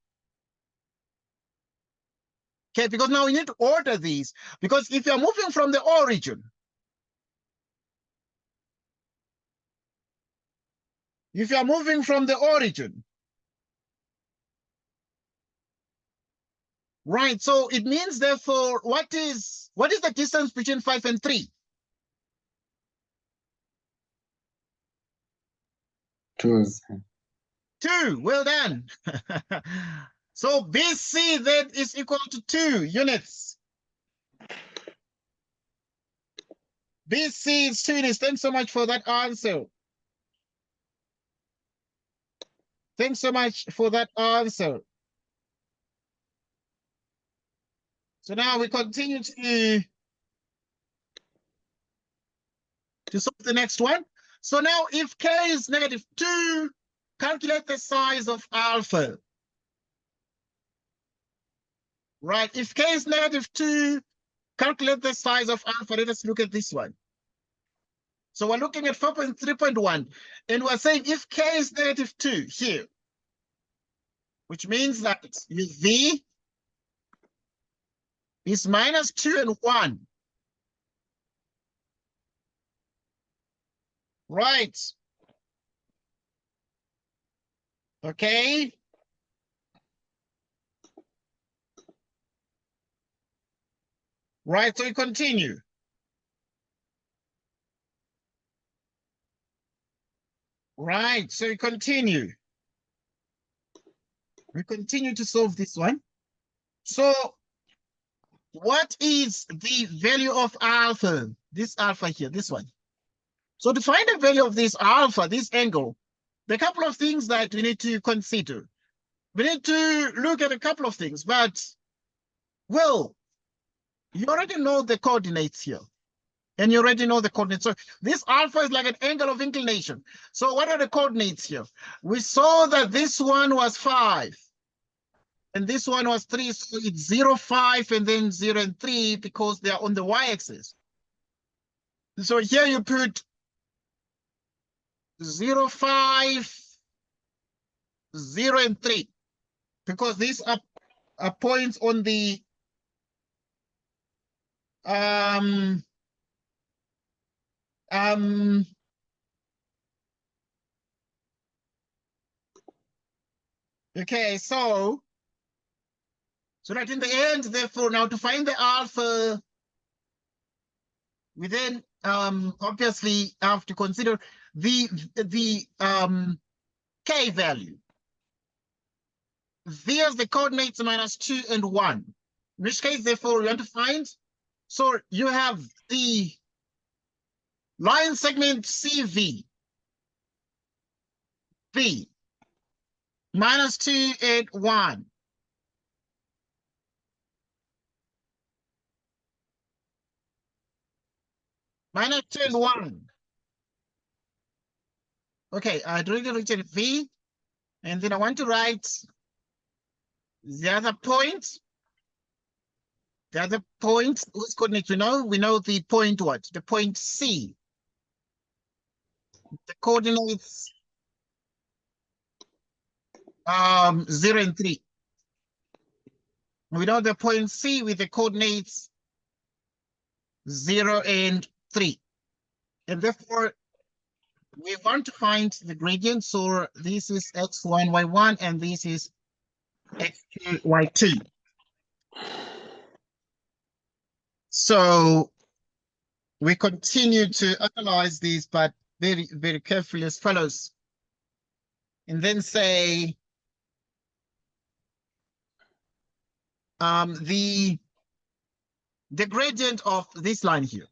Okay, because now we need to order these. Because if you're moving from the origin, right, so it means therefore, what is the distance between 5 and 3? 2, sir. 2, well done. So BC then is equal to 2 units. BC is 2 units. Thanks so much for that answer. Thanks so much for that answer. So now we continue to solve the next one. So now if k is negative 2, calculate the size of alpha. Right, if k is negative 2, calculate the size of alpha. Let us look at this one. So we're looking at 4.3.1, and we're saying if k is negative 2 here, which means that v is minus 2 and 1. Right. Okay. Right, so we continue. Right, so we continue. We continue to solve this one. So what is the value of alpha? This alpha here, this one. So to find the value of this alpha, this angle, there are a couple of things that we need to consider. We need to look at a couple of things, but, well, you already know the coordinates here. And you already know the coordinates. So this alpha is like an angle of inclination. So what are the coordinates here? We saw that this one was 5. And this one was 3. So it's 0, 5, and then 0 and 3 because they are on the y-axis. So here you put 0, 5, 0, and 3. Because these are points on the okay, so that in the end, therefore, now to find the alpha, we then obviously have to consider the k value. There's the coordinates minus 2 and 1. In which case, therefore, we want to find. So you have the line segment CV, B, minus 2 and 1. Minus 2 and 1. Okay, I already written V, and then I want to write the other point. The other point, whose coordinates we know? We know the point what? The point C. The coordinates 0 and 3. We know the point C with the coordinates 0 and 3. And therefore, we want to find the gradient. So this is x1, y1, and this is x2, y2. So we continue to analyze these, but very, very carefully as follows. And then say the gradient of this line here.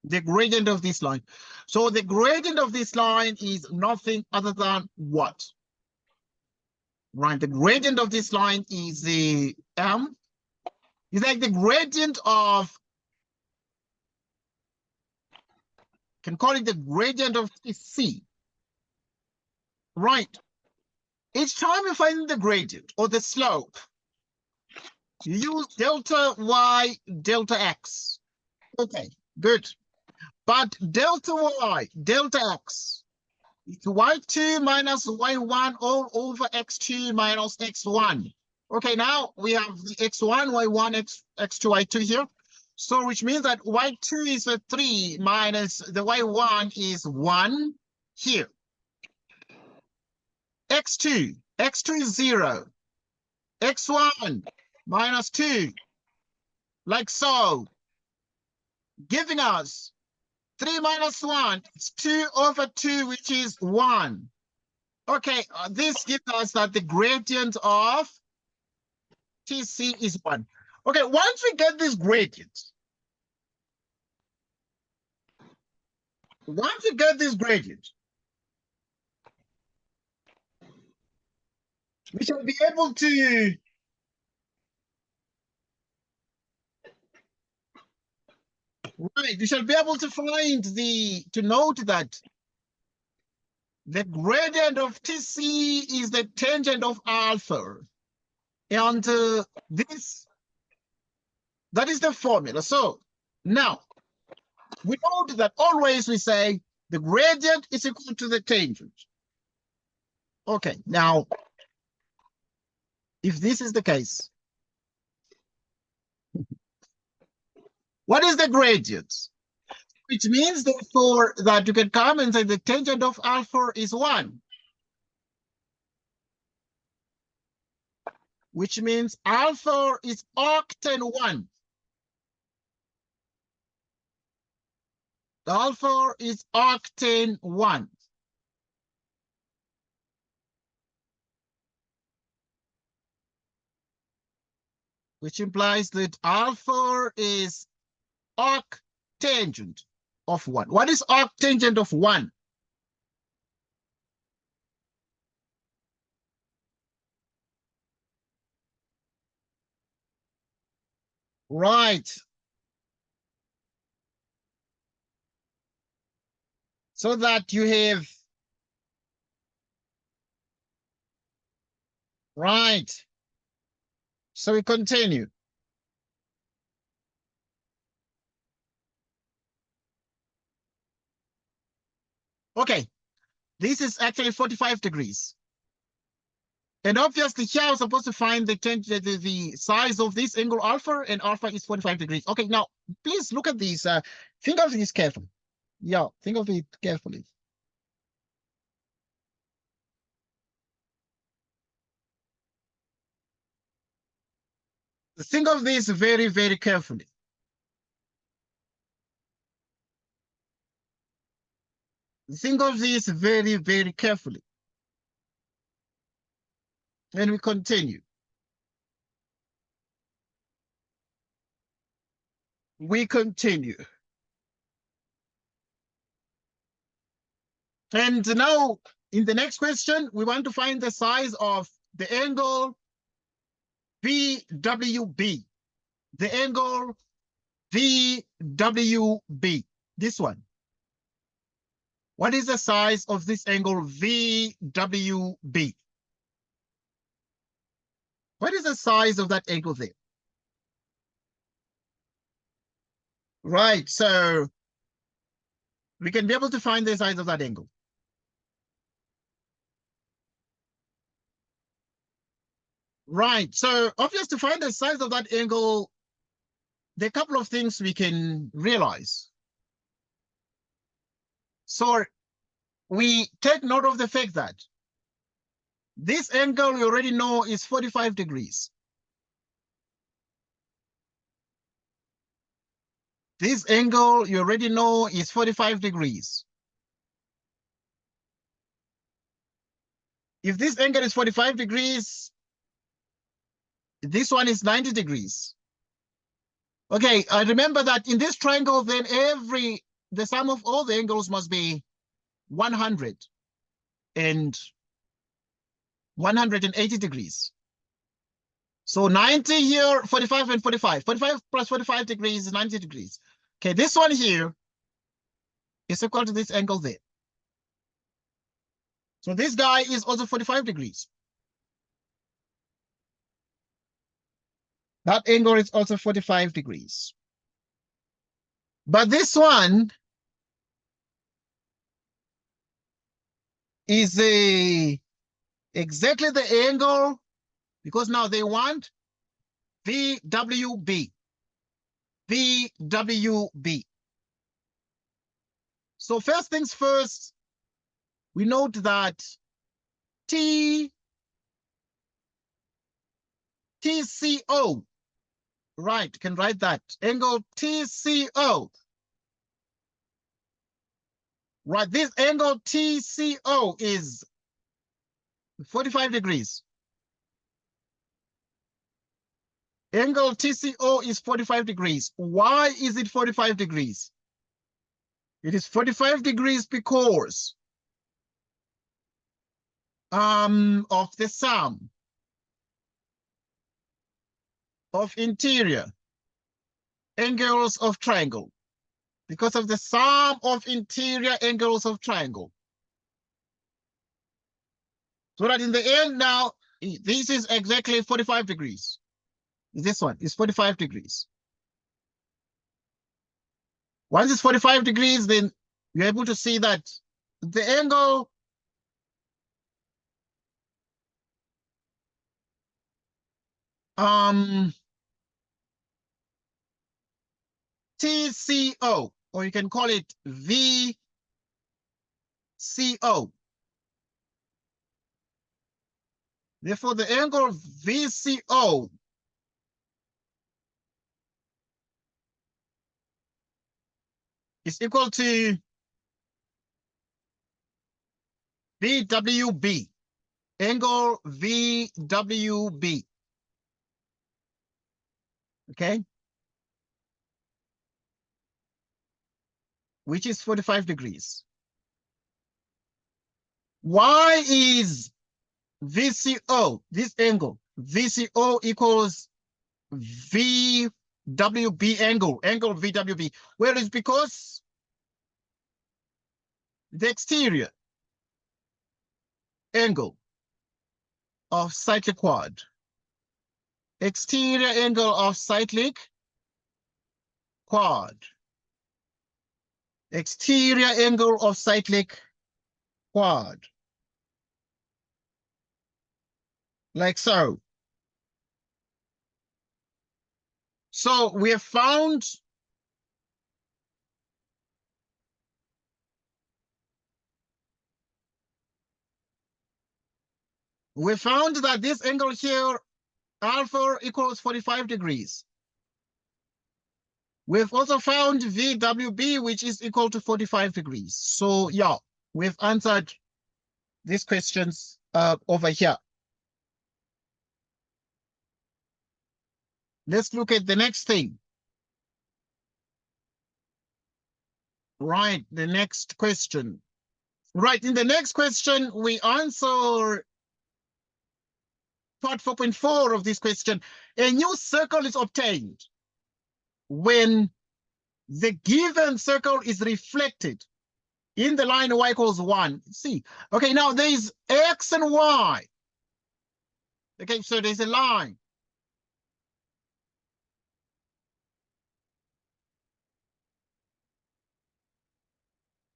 The gradient of this line. So the gradient of this line is nothing other than what? Right, the gradient of this line is the it's like the gradient of, can call it the gradient of C. Right. Each time you find the gradient or the slope, you use delta y, delta x. Okay, good. But delta y, delta x, it's y2 minus y1 all over x2 minus x1. Okay, now we have the x1, y1, x2, y2 here. So which means that y2 is a 3 minus the y1 is 1 here. x2 is 0. x1 minus 2, like so, giving us 3 minus 1, it's 2 over 2, which is 1. Okay, this gives us that the gradient of TC is 1. Okay, once we get this gradient, we shall be able to we shall be able to find to note that the gradient of TC is the tangent of alpha. And that is the formula. So now we note that always we say the gradient is equal to the tangent. Okay, now if this is the case, what is the gradient? Which means therefore that you can come and say the tangent of alpha is 1. Which means alpha is octane 1. Alpha is octane 1. Which implies that alpha is arctangent of 1. What is arctangent of 1? Right. So that you have, right. So we continue. Okay, this is actually 45 degrees. And obviously here I'm supposed to find the size of this angle alpha, and alpha is 45 degrees. Okay, now please look at these. Think of this carefully. Yeah, think of it carefully. Think of this very, very carefully. Think of this very, very carefully. And we continue. We continue. And now, in the next question, we want to find the size of the angle VWB. The angle VWB, this one. What is the size of this angle VWB? What is the size of that angle there? Right, so we can be able to find the size of that angle. Right, so obvious to find the size of that angle, there are a couple of things we can realize. So we take note of the fact that this angle we already know is 45 degrees. This angle you already know is 45 degrees. If this angle is 45 degrees, this one is 90 degrees. Okay, I remember that in this triangle, then the sum of all the angles must be 100 and 180 degrees. So 90 here, 45 and 45. 45 plus 45 degrees is 90 degrees. Okay, this one here is equal to this angle there. So this guy is also 45 degrees. That angle is also 45 degrees. But this one is exactly the angle, because now they want VWB. VWB. So first things first, we note that TCO, right, can write that. Angle TCO. Right, this angle TCO is 45 degrees. Angle TCO is 45 degrees. Why is it 45 degrees? It is 45 degrees because of the sum of interior angles of triangle. Because of the sum of interior angles of triangle. So that in the end now, this is exactly 45 degrees. This one is 45 degrees. Once it's 45 degrees, then you're able to see that the angle TCO, or you can call it VCO. Therefore, the angle VCO is equal to VWB, angle VWB. Okay? Which is 45 degrees. Why is VCO, this angle, VCO equals VWB angle VWB? Well, it's because the exterior angle of cyclic quad, exterior angle of cyclic quad, exterior angle of cyclic quad, like so. So we have found that this angle here, alpha, equals 45 degrees. We've also found VWB, which is equal to 45 degrees. So yeah, we've answered these questions over here. Let's look at the next thing. Right, the next question. Right, in the next question, we answer part 4.4 of this question. A new circle is obtained when the given circle is reflected in the line y equals 1. See, okay, now there is x and y. Okay, so there's a line.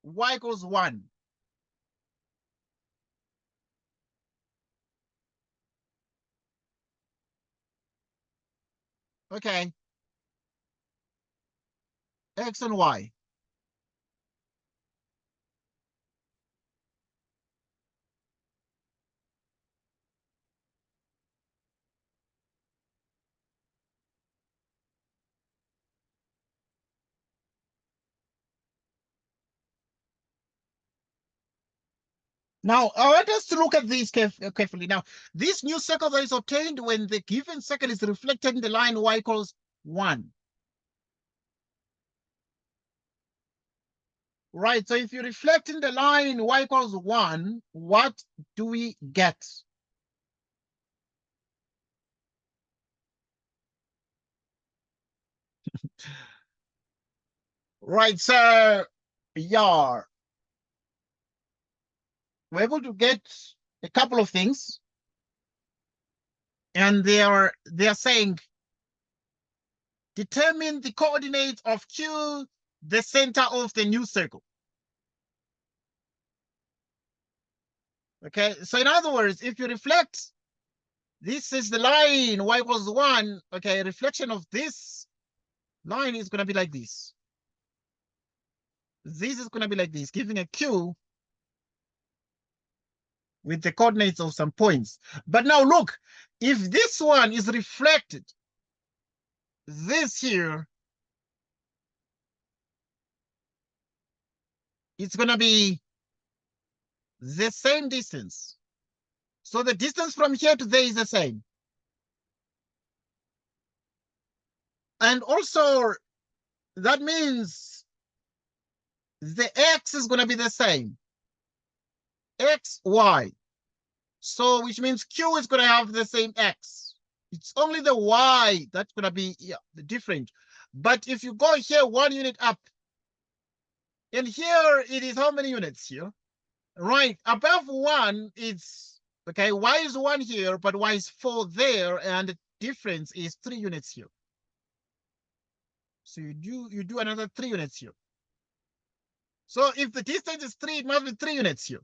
Y equals 1. Okay. X and Y. Now, I want us to look at this carefully. Now, this new circle that is obtained when the given circle is reflected in the line y equals 1. Right, so if you reflect in the line y equals 1, what do we get? Right, so yeah, we're able to get a couple of things. And they're saying determine the coordinates of Q, the center of the new circle. Okay, so in other words, if you reflect, this is the line y equals 1. Okay, reflection of this line is going to be like this. This is going to be like this, giving a Q with the coordinates of some points. But now look, if this one is reflected, this here, it's going to be the same distance. So the distance from here to there is the same. And also, that means the x is going to be the same. X, y. So which means Q is going to have the same x. It's only the y that's going to be different. But if you go here 1 unit up, and here it is how many units here? Right, above 1, it's, okay, y is 1 here, but y is 4 there, and the difference is 3 units here. So you do another 3 units here. So if the distance is 3, it must be 3 units here.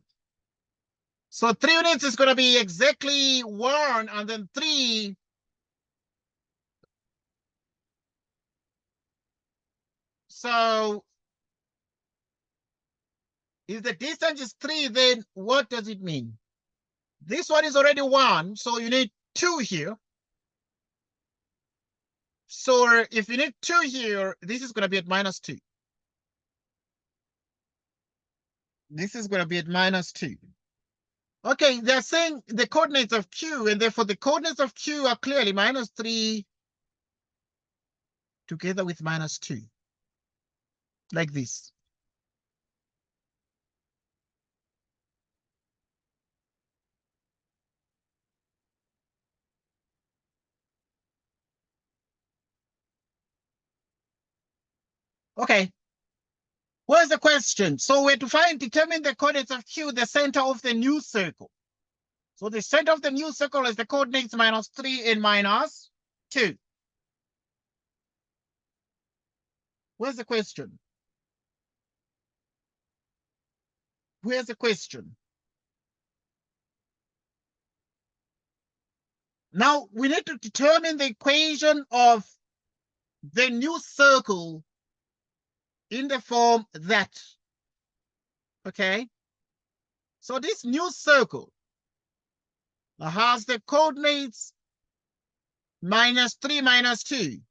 So 3 units is going to be exactly 1, and then 3. So if the distance is 3, then what does it mean? This one is already 1, so you need 2 here. So if you need 2 here, this is going to be at -2. This is going to be at -2. Okay, they're saying the coordinates of Q, and therefore the coordinates of Q are clearly -3 together with -2, like this. Okay, where's the question? So we're to determine the coordinates of Q, the center of the new circle. So the center of the new circle is the coordinates -3 and -2. Where's the question? Where's the question? Now we need to determine the equation of the new circle in the form that, okay? So this new circle has the coordinates -3, -2.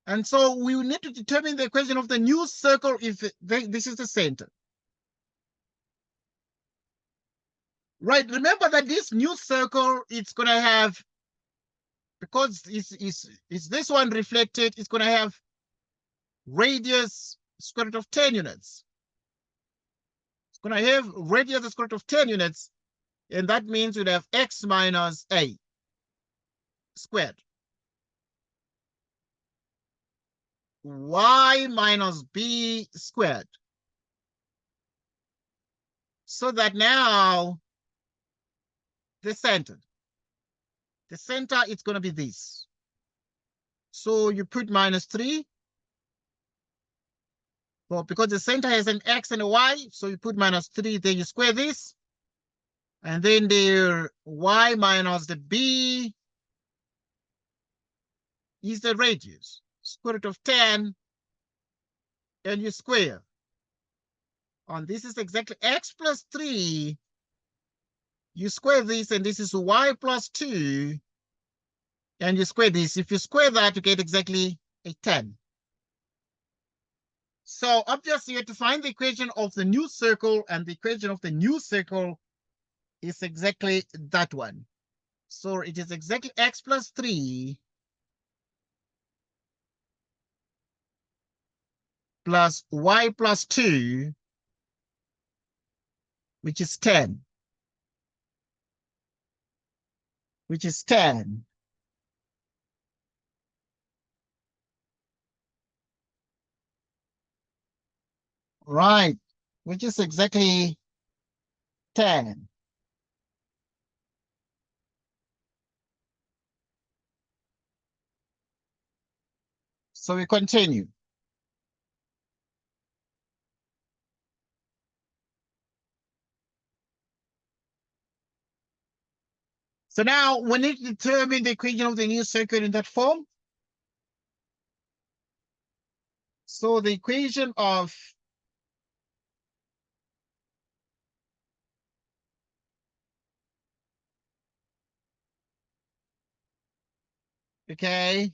And so we need to determine the equation of the new circle if this is the center. Right, remember that this new circle, it's going to have, because it's this one reflected, it's going to have radius square root of 10 units. It's going to have radius square root of 10 units, and that means we'd have x minus a squared. Y minus b squared. So that now the center is going to be this. So you put -3. Well, because the center has an x and a y, so you put -3, then you square this. And then the y minus the b is the radius, square root of 10, and you square. And this is exactly x plus 3. You square this, and this is y plus 2. And you square this. If you square that, you get exactly a 10. So obviously you have to find the equation of the new circle, and the equation of the new circle is exactly that one. So it is exactly x plus 3 plus y plus 2, which is 10. Which is 10. Right. Which is exactly 10. So we continue. So now we need to determine the equation of the new circle in that form. So the equation of okay.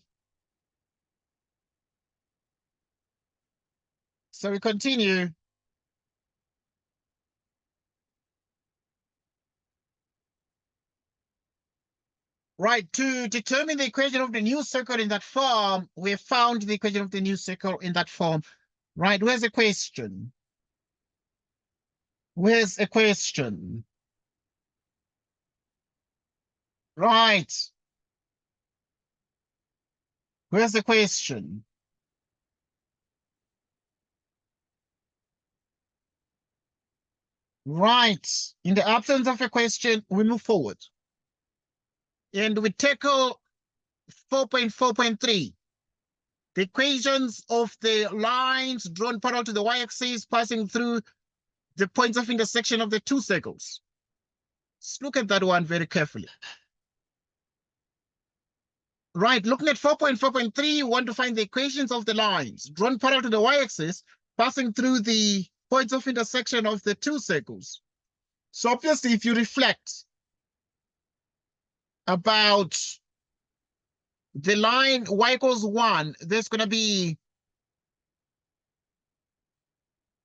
So we continue. Right, to determine the equation of the new circle in that form, we have found the equation of the new circle in that form. Right, where's the question? Where's a question? Right. Where's the question? Right. In the absence of a question, we move forward. And we tackle 4.4.3. The equations of the lines drawn parallel to the y-axis passing through the points of intersection of the two circles. Let's look at that one very carefully. Right, looking at 4.4.3, you want to find the equations of the lines drawn parallel to the y-axis passing through the points of intersection of the two circles. So obviously, if you reflect about the line y equals 1, there's going to be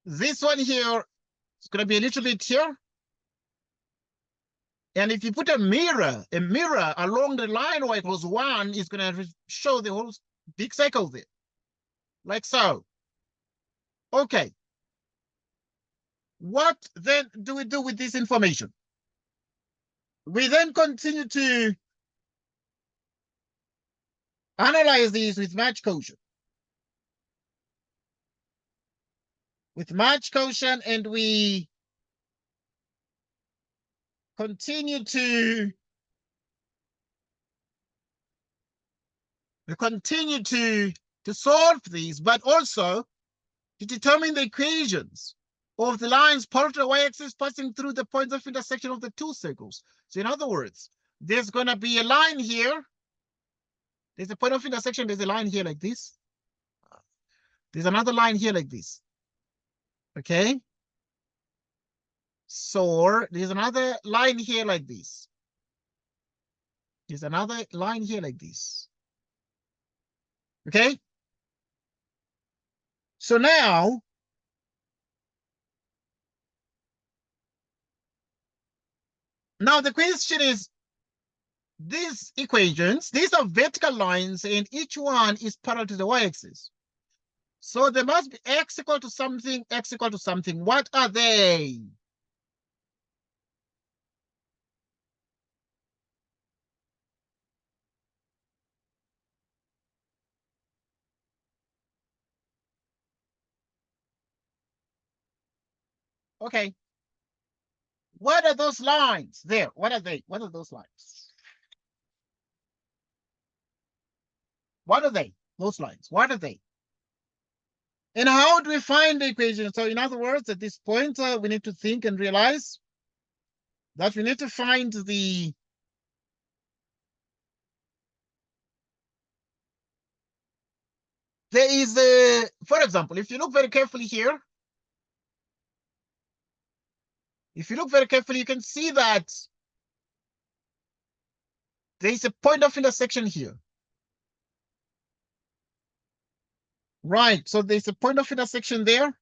this one here. It's going to be a little bit here. And if you put a mirror along the line y equals 1, it's going to show the whole big circle there, like so. Okay. What then do we do with this information? We then continue to analyze these with match quotient. With match quotient, and we continue to solve these, but also to determine the equations of the lines parallel to the y-axis passing through the points of intersection of the two circles. So in other words, there's going to be a line here. There's a point of intersection. There's a line here like this. There's another line here like this. Okay. So there's another line here like this. There's another line here like this. Okay. So now, the question is, these equations, these are vertical lines, and each one is parallel to the y-axis. So there must be x equal to something, x equal to something. What are they? Okay. What are those lines there? What are they? What are those lines? What are they? Those lines. What are they? And how do we find the equation? So in other words, at this point, we need to think and realize that we need to find the there is a, for example, if you look very carefully here, you can see that there is a point of intersection here. Right, so there's a point of intersection there.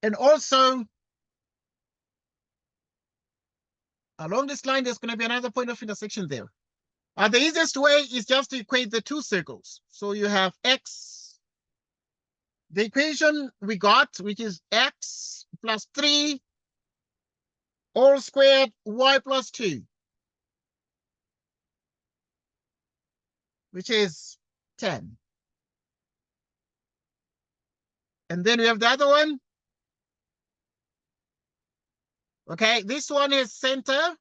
And also, along this line, there's going to be another point of intersection there. The easiest way is just to equate the two circles. So you have x, the equation we got, which is x plus 3 all squared y plus 2, which is 10. And then we have the other one. Okay, this one is center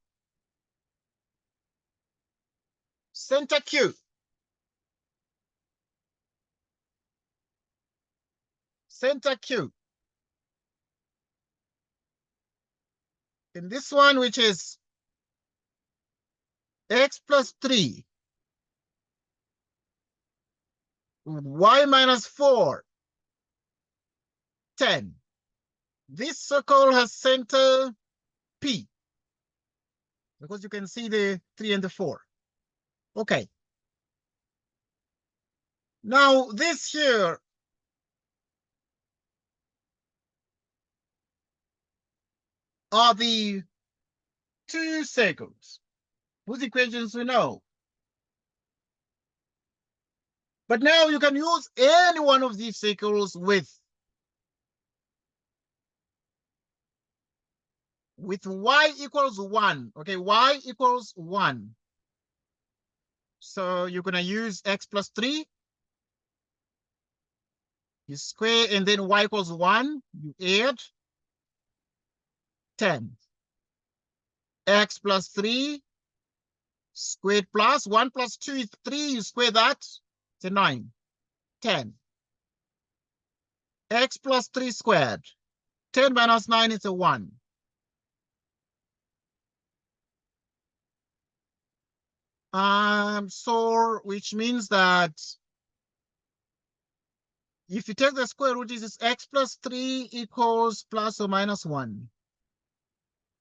Q. Center Q. And this one, which is x plus 3, y minus 4, 10. This circle has center P, because you can see the 3 and the 4. Okay. Now this here are the two circles whose equations we know. But now you can use any one of these circles with y equals 1. Okay, y equals 1. So you're going to use x plus 3. You square, and then y equals 1. You add 10. X plus 3 squared plus 1 plus 2 is 3. You square that, it's a 9. 10. X plus 3 squared. 10 minus 9 is a 1. So which means that if you take the square root, this is x plus 3 equals plus or minus 1.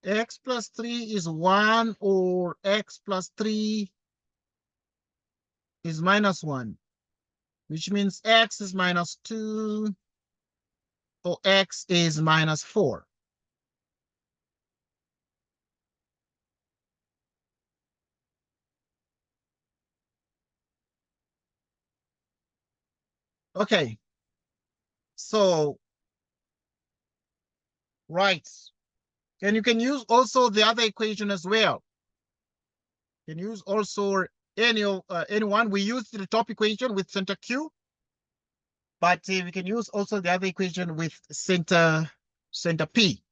X plus 3 is 1, or x plus 3 is minus 1, which means x is minus 2, or x is minus 4. Okay. So, right. And you can use also the other equation as well. You can use also any one. We use the top equation with center Q, but we can use also the other equation with center P.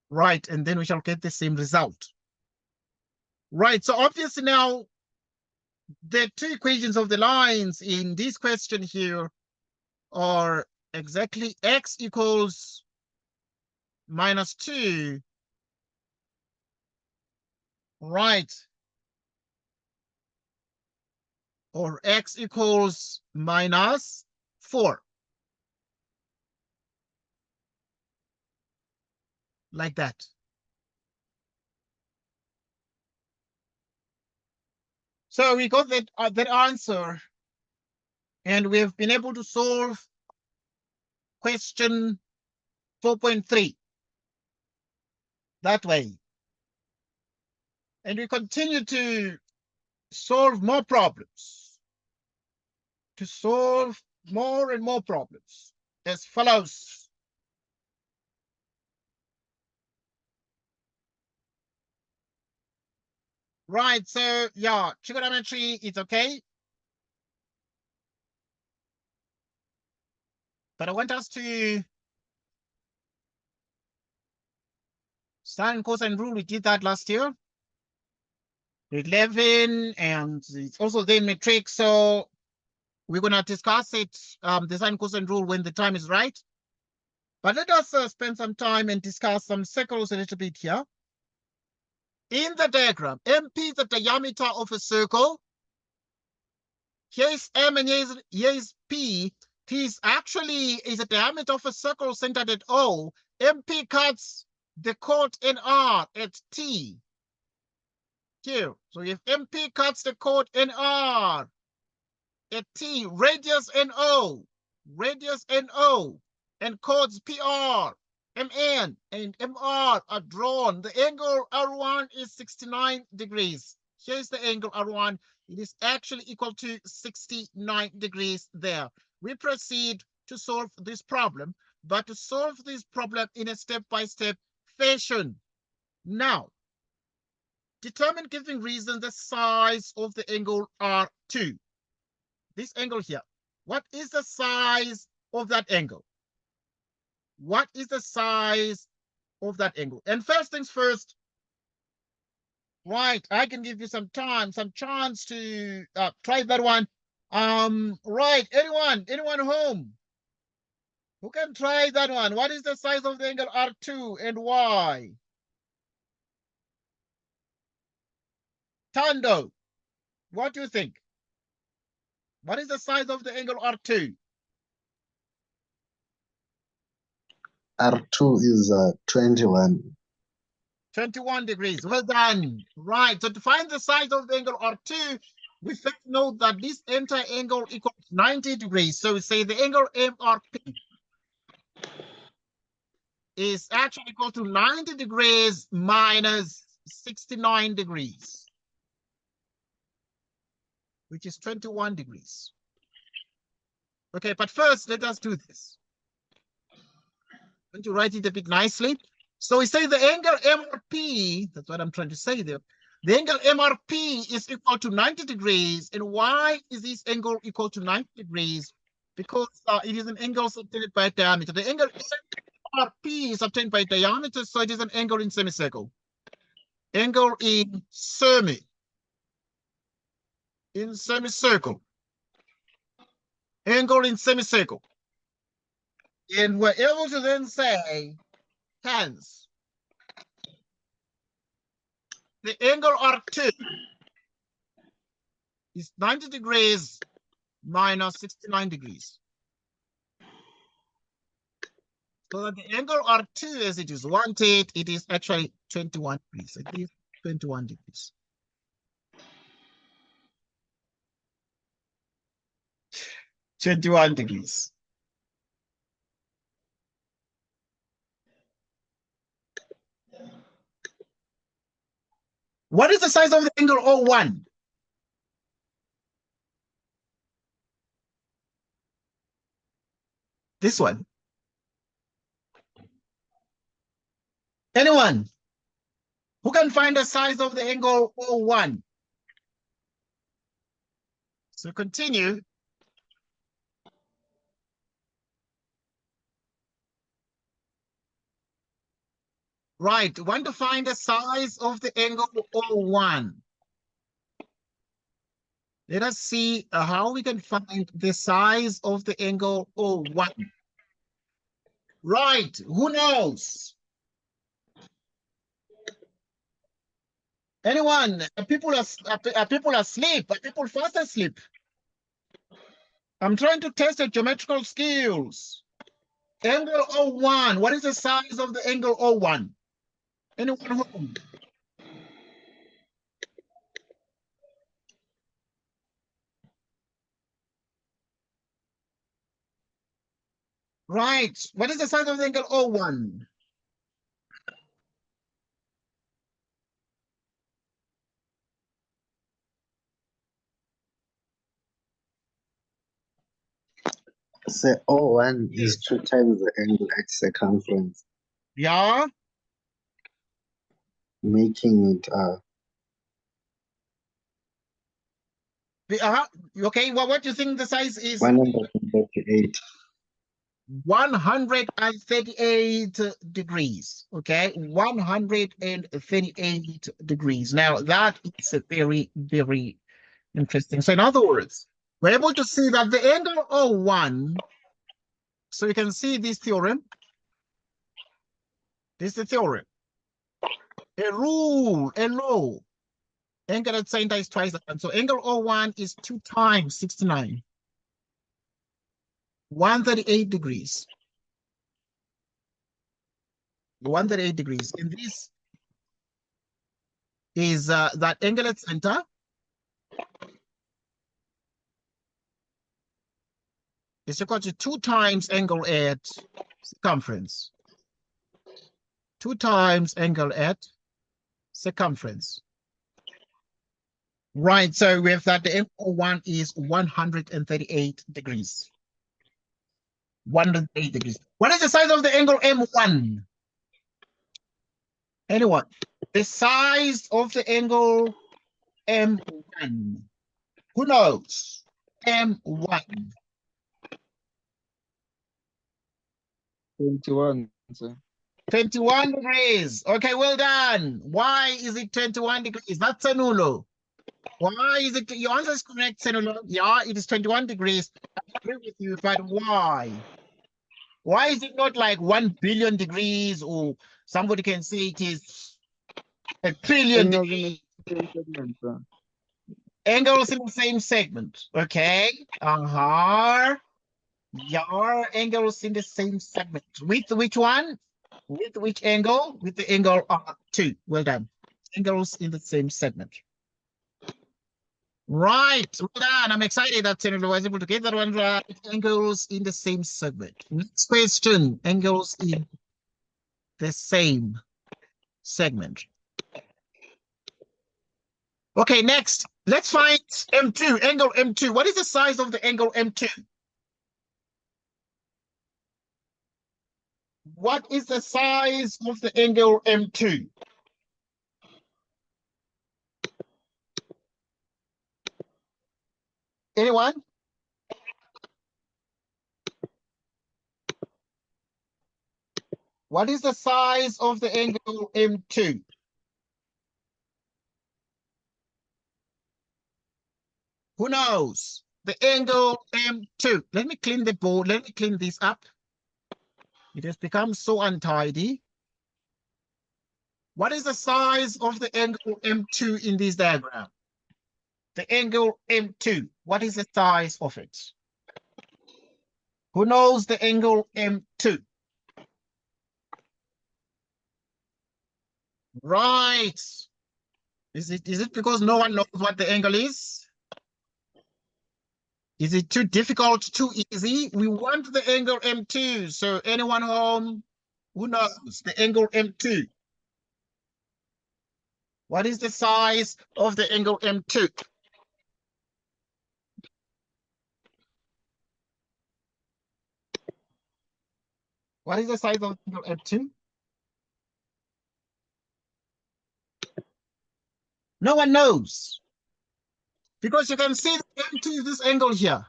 Right, and then we shall get the same result. Right, so obviously now the two equations of the lines in this question here are exactly x equals minus 2, right, or x equals minus 4, like that. So we got that answer, and we've been able to solve question 4.3 that way. And we continue to solve more problems, to solve more and more problems as follows. Right, so yeah, trigonometry is okay. But I want us to sine, cosine rule. We did that last year. 11, and it's also there in matrix. So we're going to discuss it, the sine, cosine rule, when the time is right. But let us spend some time and discuss some circles a little bit here. In the diagram, MP is the diameter of a circle. Here is M and here is P. T is actually the diameter of a circle centered at O. MP cuts the chord NR at T. Q. So if MP cuts the chord NR at T, radius NO, and chords PR, MN, and MR are drawn, the angle R1 is 69 degrees. Here's the angle R1. It is actually equal to 69 degrees there. We proceed to solve this problem, but to solve this problem in a step-by-step fashion. Now, determine, giving reason, the size of the angle R2. This angle here. What is the size of that angle? What is the size of that angle? And first things first, right, I can give you some time, some chance to try that one. Right, anyone home who can try that one? What is the size of the angle R2 and why? Tando, what do you think? What is the size of the angle R2? R2 is 21. 21 degrees. Well done. Right. So to find the size of the angle R2, we first know that this entire angle equals 90 degrees. So we say the angle MRP is actually equal to 90 degrees minus 69 degrees, which is 21 degrees. Okay, but first, let us do this. I'm going to write it a bit nicely. So we say the angle MRP, that's what I'm trying to say there. The angle MRP is equal to 90 degrees. And why is this angle equal to 90 degrees? Because it is an angle subtended by diameter. The angle MRP is obtained by diameter, so it is an angle in semicircle. Angle in semicircle. Angle in semicircle. And we're able to then say, hence, the angle R2 is 90 degrees minus 69 degrees. So that the angle R2, as it is wanted, it is actually 21 degrees. It is 21 degrees. What is the size of the angle O1? This one. Anyone who can find the size of the angle O1? So continue. Right, want to find the size of the angle O1. Let us see how we can find the size of the angle O1. Right, who knows? Anyone? People are asleep. Are people fast asleep? I'm trying to test the geometrical skills. Angle O1. What is the size of the angle O1? Anyone home? Right. What is the size of the angle O1? Say O1 is 2 times the angle at circumference, Yeah. making it Okay, well, what do you think the size is? 138. 138 degrees. Okay, 138 degrees. Now, that is a very, very interesting. So in other words, we're able to see that the angle O1, so you can see this theorem. This is the theorem. A rule, a law. Angle at center is twice the time. So angle O1 is 2 times 69. 138 degrees. 138 degrees. In this, is that angle at center is equal to 2 times angle at circumference. 2 times angle at circumference. Right, so we have that the angle 1 is 138 degrees. 108 degrees. What is the size of the angle M1? Anyone? The size of the angle M1. Who knows? M1. 21, sir. 21 degrees. Okay, well done. Why is it 21 degrees? That's Senulo. Why is it? Your answer is correct, Senulo. Yeah, it is 21 degrees. I agree with you, but why? Why is it not like 1 billion degrees, or somebody can say it is a trillion Angles in degrees? the same segment, sir. Angles in the same segment. Okay. Your angles in the same segment. With which one? With which angle? With the angle 2. Well done. Angles in the same segment. Right. Well done. I'm excited that Senator was able to get that one right. Angles in the same segment. Next question. Angles in the same segment. Okay, next. Let's find M2. Angle M2. What is the size of the angle M2? What is the size of the angle M2? Anyone? What is the size of the angle M2? Who knows? The angle M2. Let me clean the board. Let me clean this up. It has become so untidy. What is the size of the angle M2 in this diagram? The angle M2. What is the size of it? Who knows the angle M2? Right. Is it because no one knows what the angle is? Is it too difficult, too easy? We want the angle M2. So anyone home who knows the angle M2? What is the size of the angle M2? What is the size of the angle M2? No one knows. Because you can see the M2 is this angle here.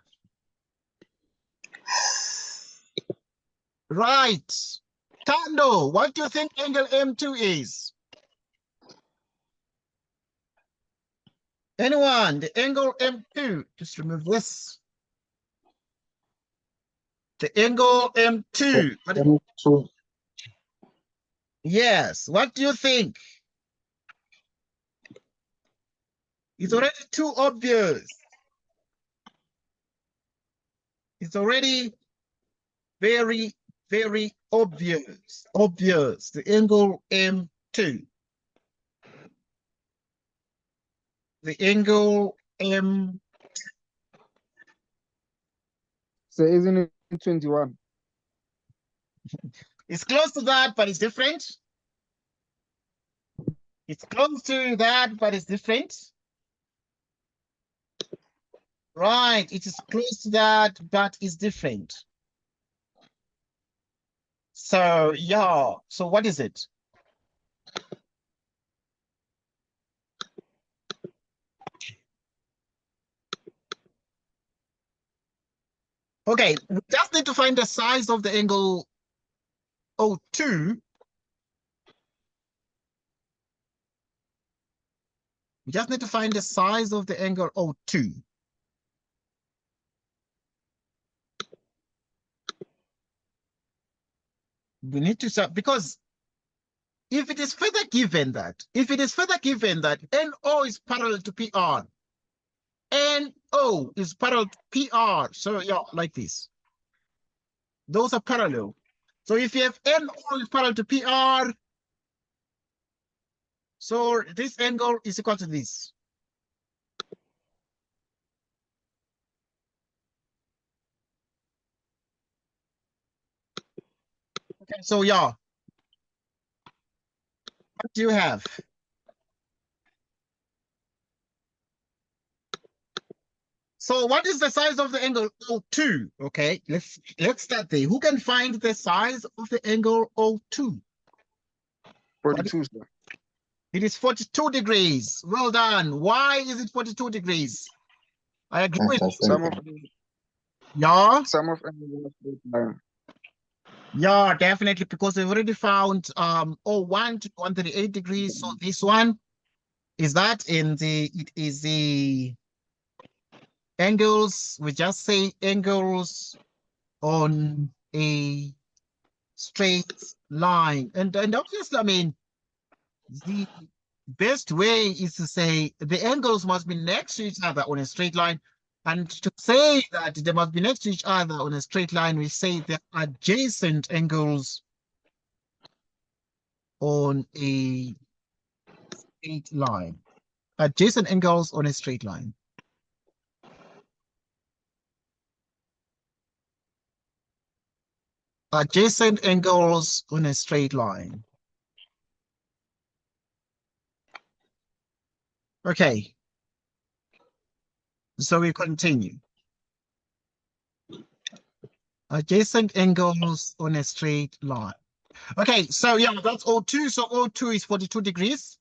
Right. Tando, what do you think angle M2 is? Anyone? The angle M2. Just remove this. The angle M2. M2. Yes. What do you think? It's already too obvious. It's already very, very obvious. Obvious. The angle M2. The angle M. So isn't it 21? It's close to that, but it's different. It's close to that, but it's different. Right, it is close to that, but it's different. So, yeah, so what is it? Okay, we just need to find the size of the angle O2. We just need to find the size of the angle O2. We need to start, because if it is further given that NO is parallel to PR, NO is parallel to PR, so yeah, like this. Those are parallel. So if you have NO is parallel to PR, So this angle is equal to this. Okay, so yeah. What do you have? So what is the size of the angle O2? Okay, let's start there. Who can find the size of the angle O2? 42, sir. It is 42 degrees. Well done. Why is it 42 degrees? I agree with you. Sum of Yeah, angles of straight line. yeah, definitely, because we've already found 01 to 138 degrees. So this one is that in the it is the angles. We just say angles on a straight line. And obviously, I mean, the best way is to say the angles must be next to each other on a straight line. And to say that they must be next to each other on a straight line, we say they're adjacent angles on a straight line. Adjacent angles on a straight line. Adjacent angles on a straight line. Okay. So we continue. Adjacent angles on a straight line. Okay, so yeah, that's O2. So O2 is 42 degrees.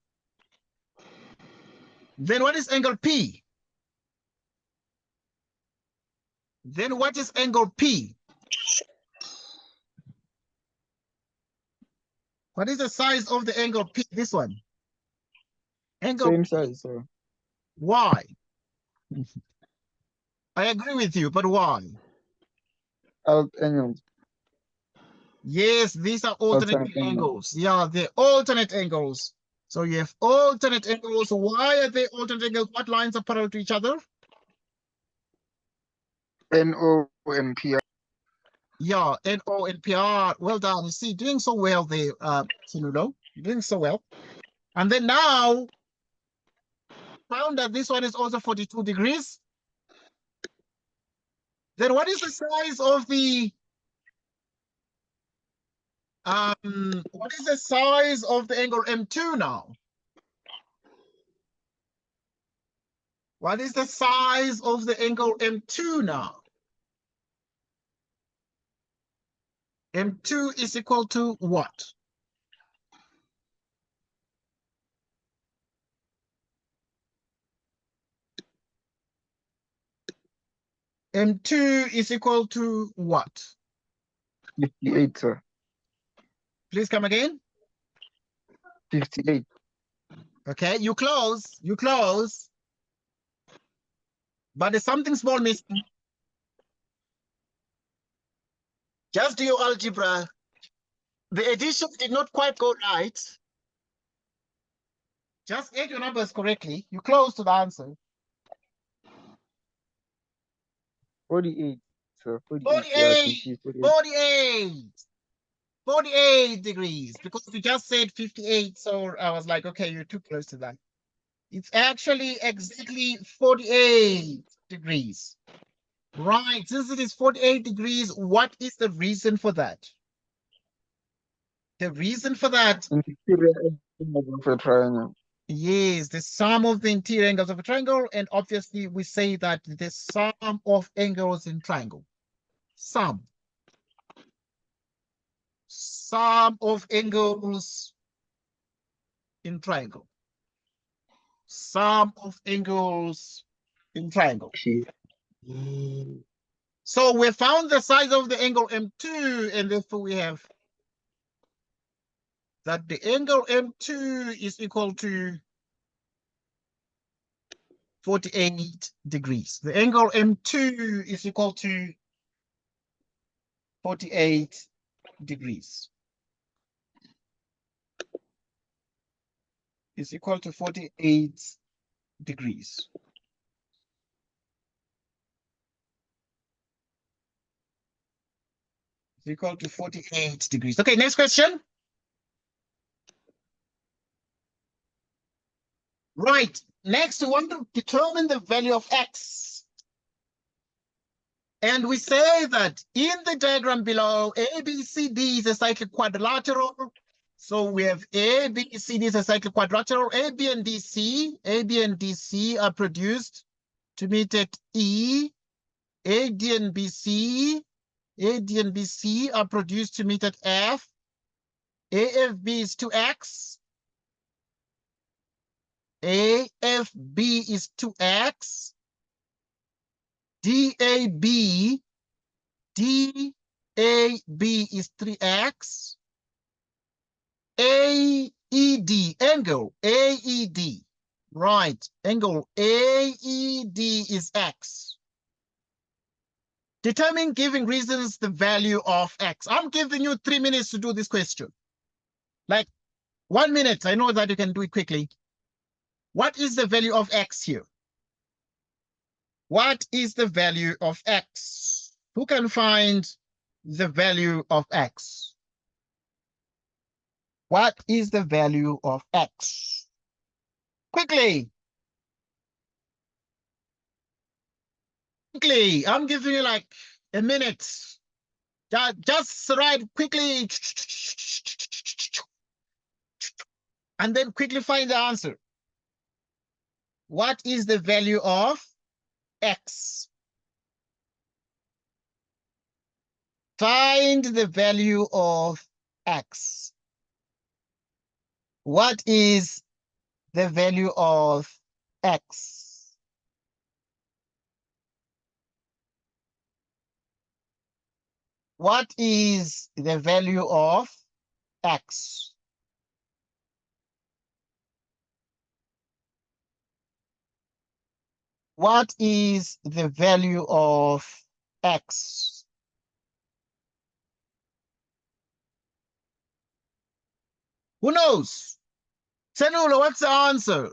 Then what is angle P? Then what is angle P? What is the size of the angle P? This one. Angle Same P. size, sir. Why? I agree with you, but why? Alt angles. Yes, these are alternate Alternate angles. angles. Yeah, they're alternate angles. So you have alternate angles. Why are they alternate angles? What lines are parallel to each other? NO and PR. Yeah, NO and PR. Well done. You see, doing so well there, Sinulo. You're doing so well. And then now, found that this one is also 42 degrees. Then what is the size of the what is the size of the angle M2 now? What is the size of the angle M2 now? M2 is equal to what? M2 is equal to what? 58, sir. Please come again. 58. Okay, you close, but there's something small missing. Just do your algebra. The addition did not quite go right. Just add your numbers correctly. You close to the answer. 48, sir. 48. Yeah, I can 48, see 48. 48, 48 degrees, because you just said 58, so I was like, okay, you're too close to that. It's actually exactly 48 degrees. Right, since it is 48 degrees, what is the reason for that? The reason for that, Interior angles of a triangle. yes, the sum of the interior angles of a triangle, and obviously we say that the sum of angles in triangle. Sum of angles in triangle. Sum of angles in triangle. So we found the size of the angle M2, and therefore we have that the angle M2 is equal to 48 degrees. The angle M2 is equal to 48 degrees. Is equal to 48 degrees. Is equal to 48 degrees. Okay, next question. Right. Next, we want to determine the value of x. And we say that in the diagram below, ABCD is a cyclic quadrilateral. So we have ABCD is a cyclic quadrilateral. AB and DC are produced to meet at E. AD and BC are produced to meet at F. AFB is 2x. AFB is 2x. DAB is 3x. AED, angle AED, right, angle AED is x. Determine, giving reasons, the value of x. I'm giving you 3 minutes to do this question. Like 1 minute, I know that you can do it quickly. What is the value of x here? What is the value of x? Who can find the value of x? What is the value of x? Quickly. Quickly. I'm giving you like a minute. Just write quickly. And then quickly find the answer. What is the value of x? Find the value of x. What is the value of x? What is the value of x? What is the value of x? Who knows? Senula, what's the answer?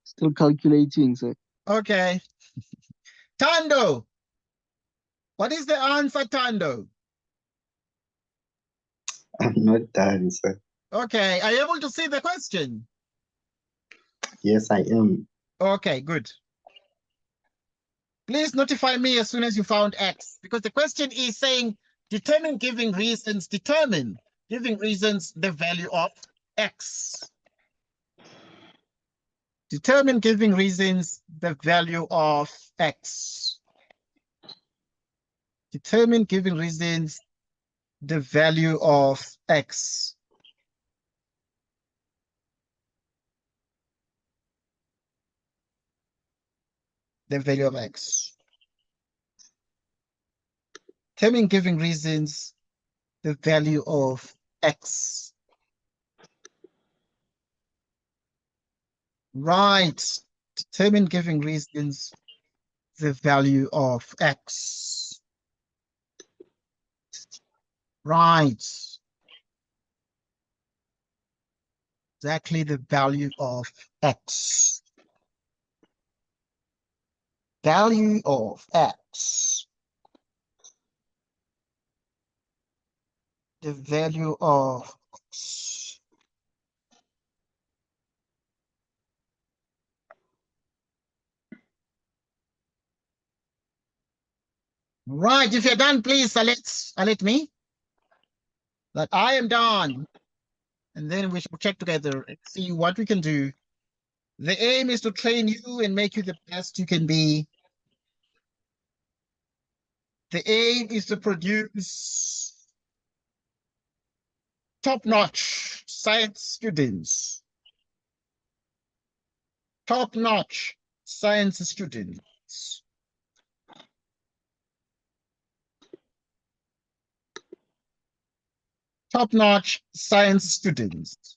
Still calculating, sir. Okay. Tando, what is the answer, Tando? I'm not done, sir. Okay, are you able to see the question? Yes, I am. Okay, good. Please notify me as soon as you found x, because the question is saying determine, giving reasons, the value of x. Determine, giving reasons, the value of x. Determine, giving reasons, the value of x. The value of x. Determine, giving reasons, the value of x. Right. Determine, giving reasons, the value of x. Right. Exactly the value of x. Value of x. The value of x. Right, if you're done, please alert me that I am done. And then we shall check together and see what we can do. The aim is to train you and make you the best you can be. The aim is to produce top-notch science students. Top-notch science students. Top-notch science students.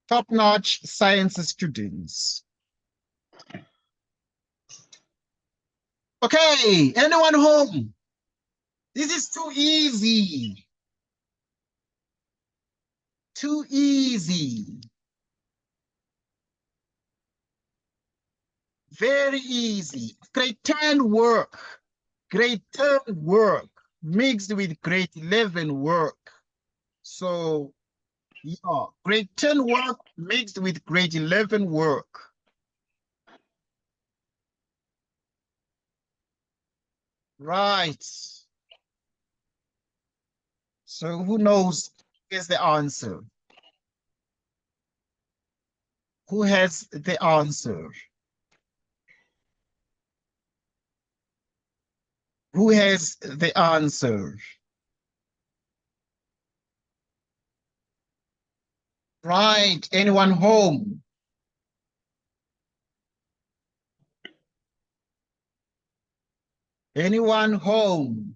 Top-notch science students. Okay, anyone home? This is too easy. Too easy. Very easy. Grade 10 work. Grade 10 work mixed with grade 11 work. So, yeah, grade 10 work mixed with grade 11 work. Right. So who knows? Here's the answer. Who has the answer? Who has the answer? Right. Anyone home? Anyone home?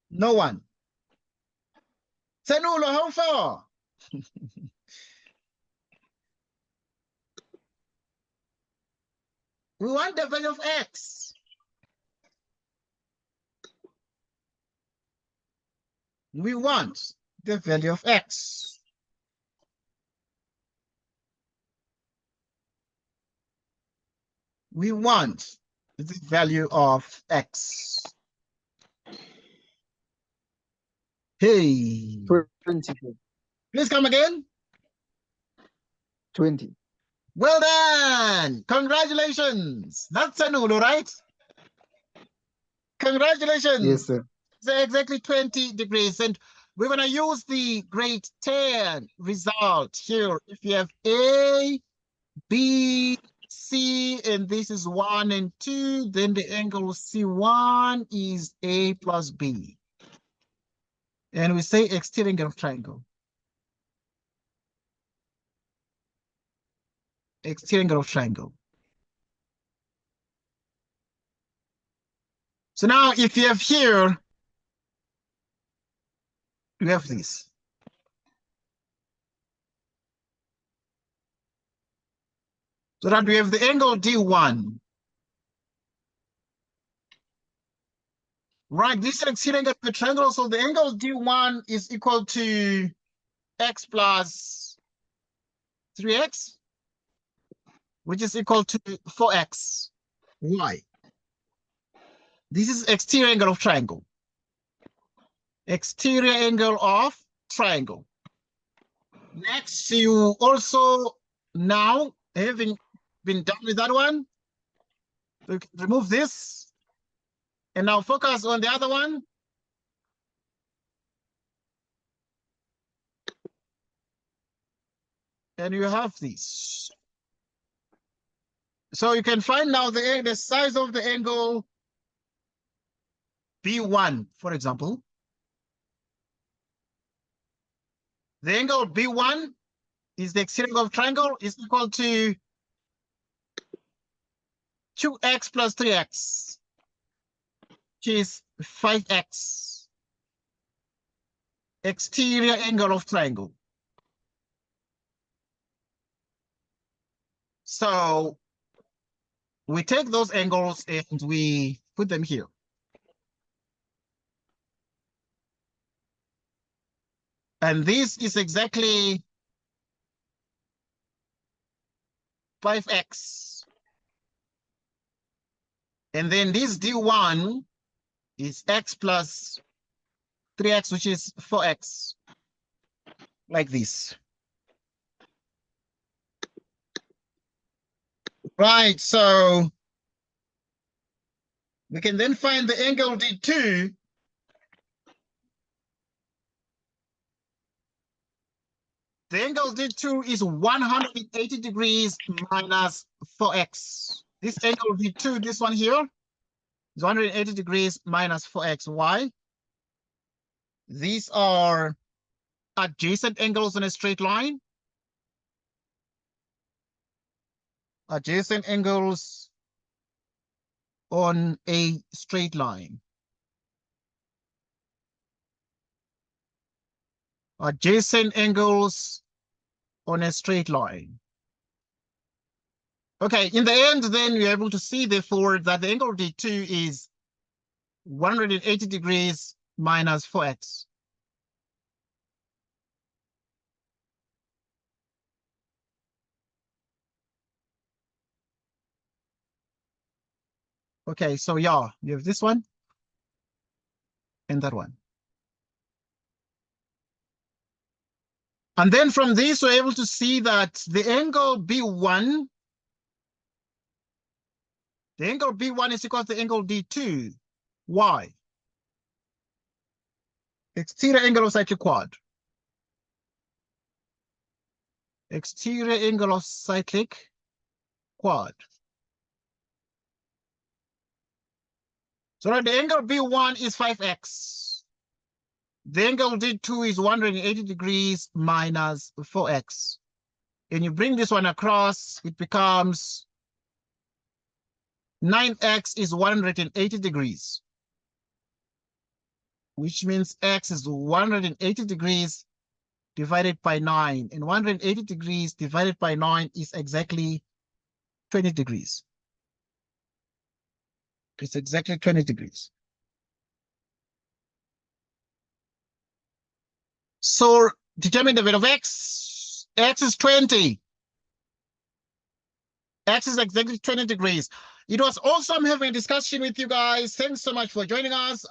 No one. Sanulo, how far? We want the value of x. We want the value of x. We want the value of x. Hey. 20. Please come again. 20. Well done. Congratulations. That's Sanulo, right? Congratulations. Yes, sir. It's exactly 20 degrees. And we're going to use the grade 10 result here. If you have A, B, C, and this is 1 and 2, then the angle C1 is A plus B. And we say exterior angle of triangle. Exterior angle of triangle. So now if you have here, you have this. So that we have the angle D1. Right, this is exterior angle of the triangle, so the angle D1 is equal to x plus 3x, which is equal to 4x. Why? This is exterior angle of triangle. Exterior angle of triangle. Next, you also now, having been done with that one, we can remove this and now focus on the other one. And you have this. So you can find now the size of the angle B1, for example. The angle B1 is the exterior angle of triangle is equal to 2x plus 3x, which is 5x. Exterior angle of triangle. So we take those angles and we put them here. And this is exactly 5x. And then this D1 is x plus 3x, which is 4x, like this. Right, so we can then find the angle D2. The angle D2 is 180 degrees minus 4x. This angle D2, this one here, is 180 degrees minus 4x. Why? These are adjacent angles on a straight line. Adjacent angles on a straight line. Adjacent angles on a straight line. Okay, in the end, then you're able to see, therefore, that the angle D2 is 180 degrees minus 4x. Okay, so yeah, you have this one and that one. And then from this, we're able to see that the angle B1 is equal to the angle D2. Why? Exterior angle of cyclic quad. Exterior angle of cyclic quad. So that the angle B1 is 5x. The angle D2 is 180 degrees minus 4x. And you bring this one across, it becomes 9x is 180 degrees, which means x is 180 degrees divided by 9. And 180 degrees divided by 9 is exactly 20 degrees. It's exactly 20 degrees. So determine the value of x. X is 20. X is exactly 20 degrees. It was awesome having a discussion with you guys. Thanks so much for joining us.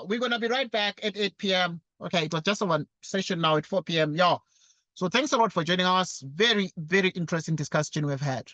We're going to be right back at 8 p.m. Okay, it was just a one session now at 4 p.m. Yeah. So thanks a lot for joining us. Very, very interesting discussion we've had.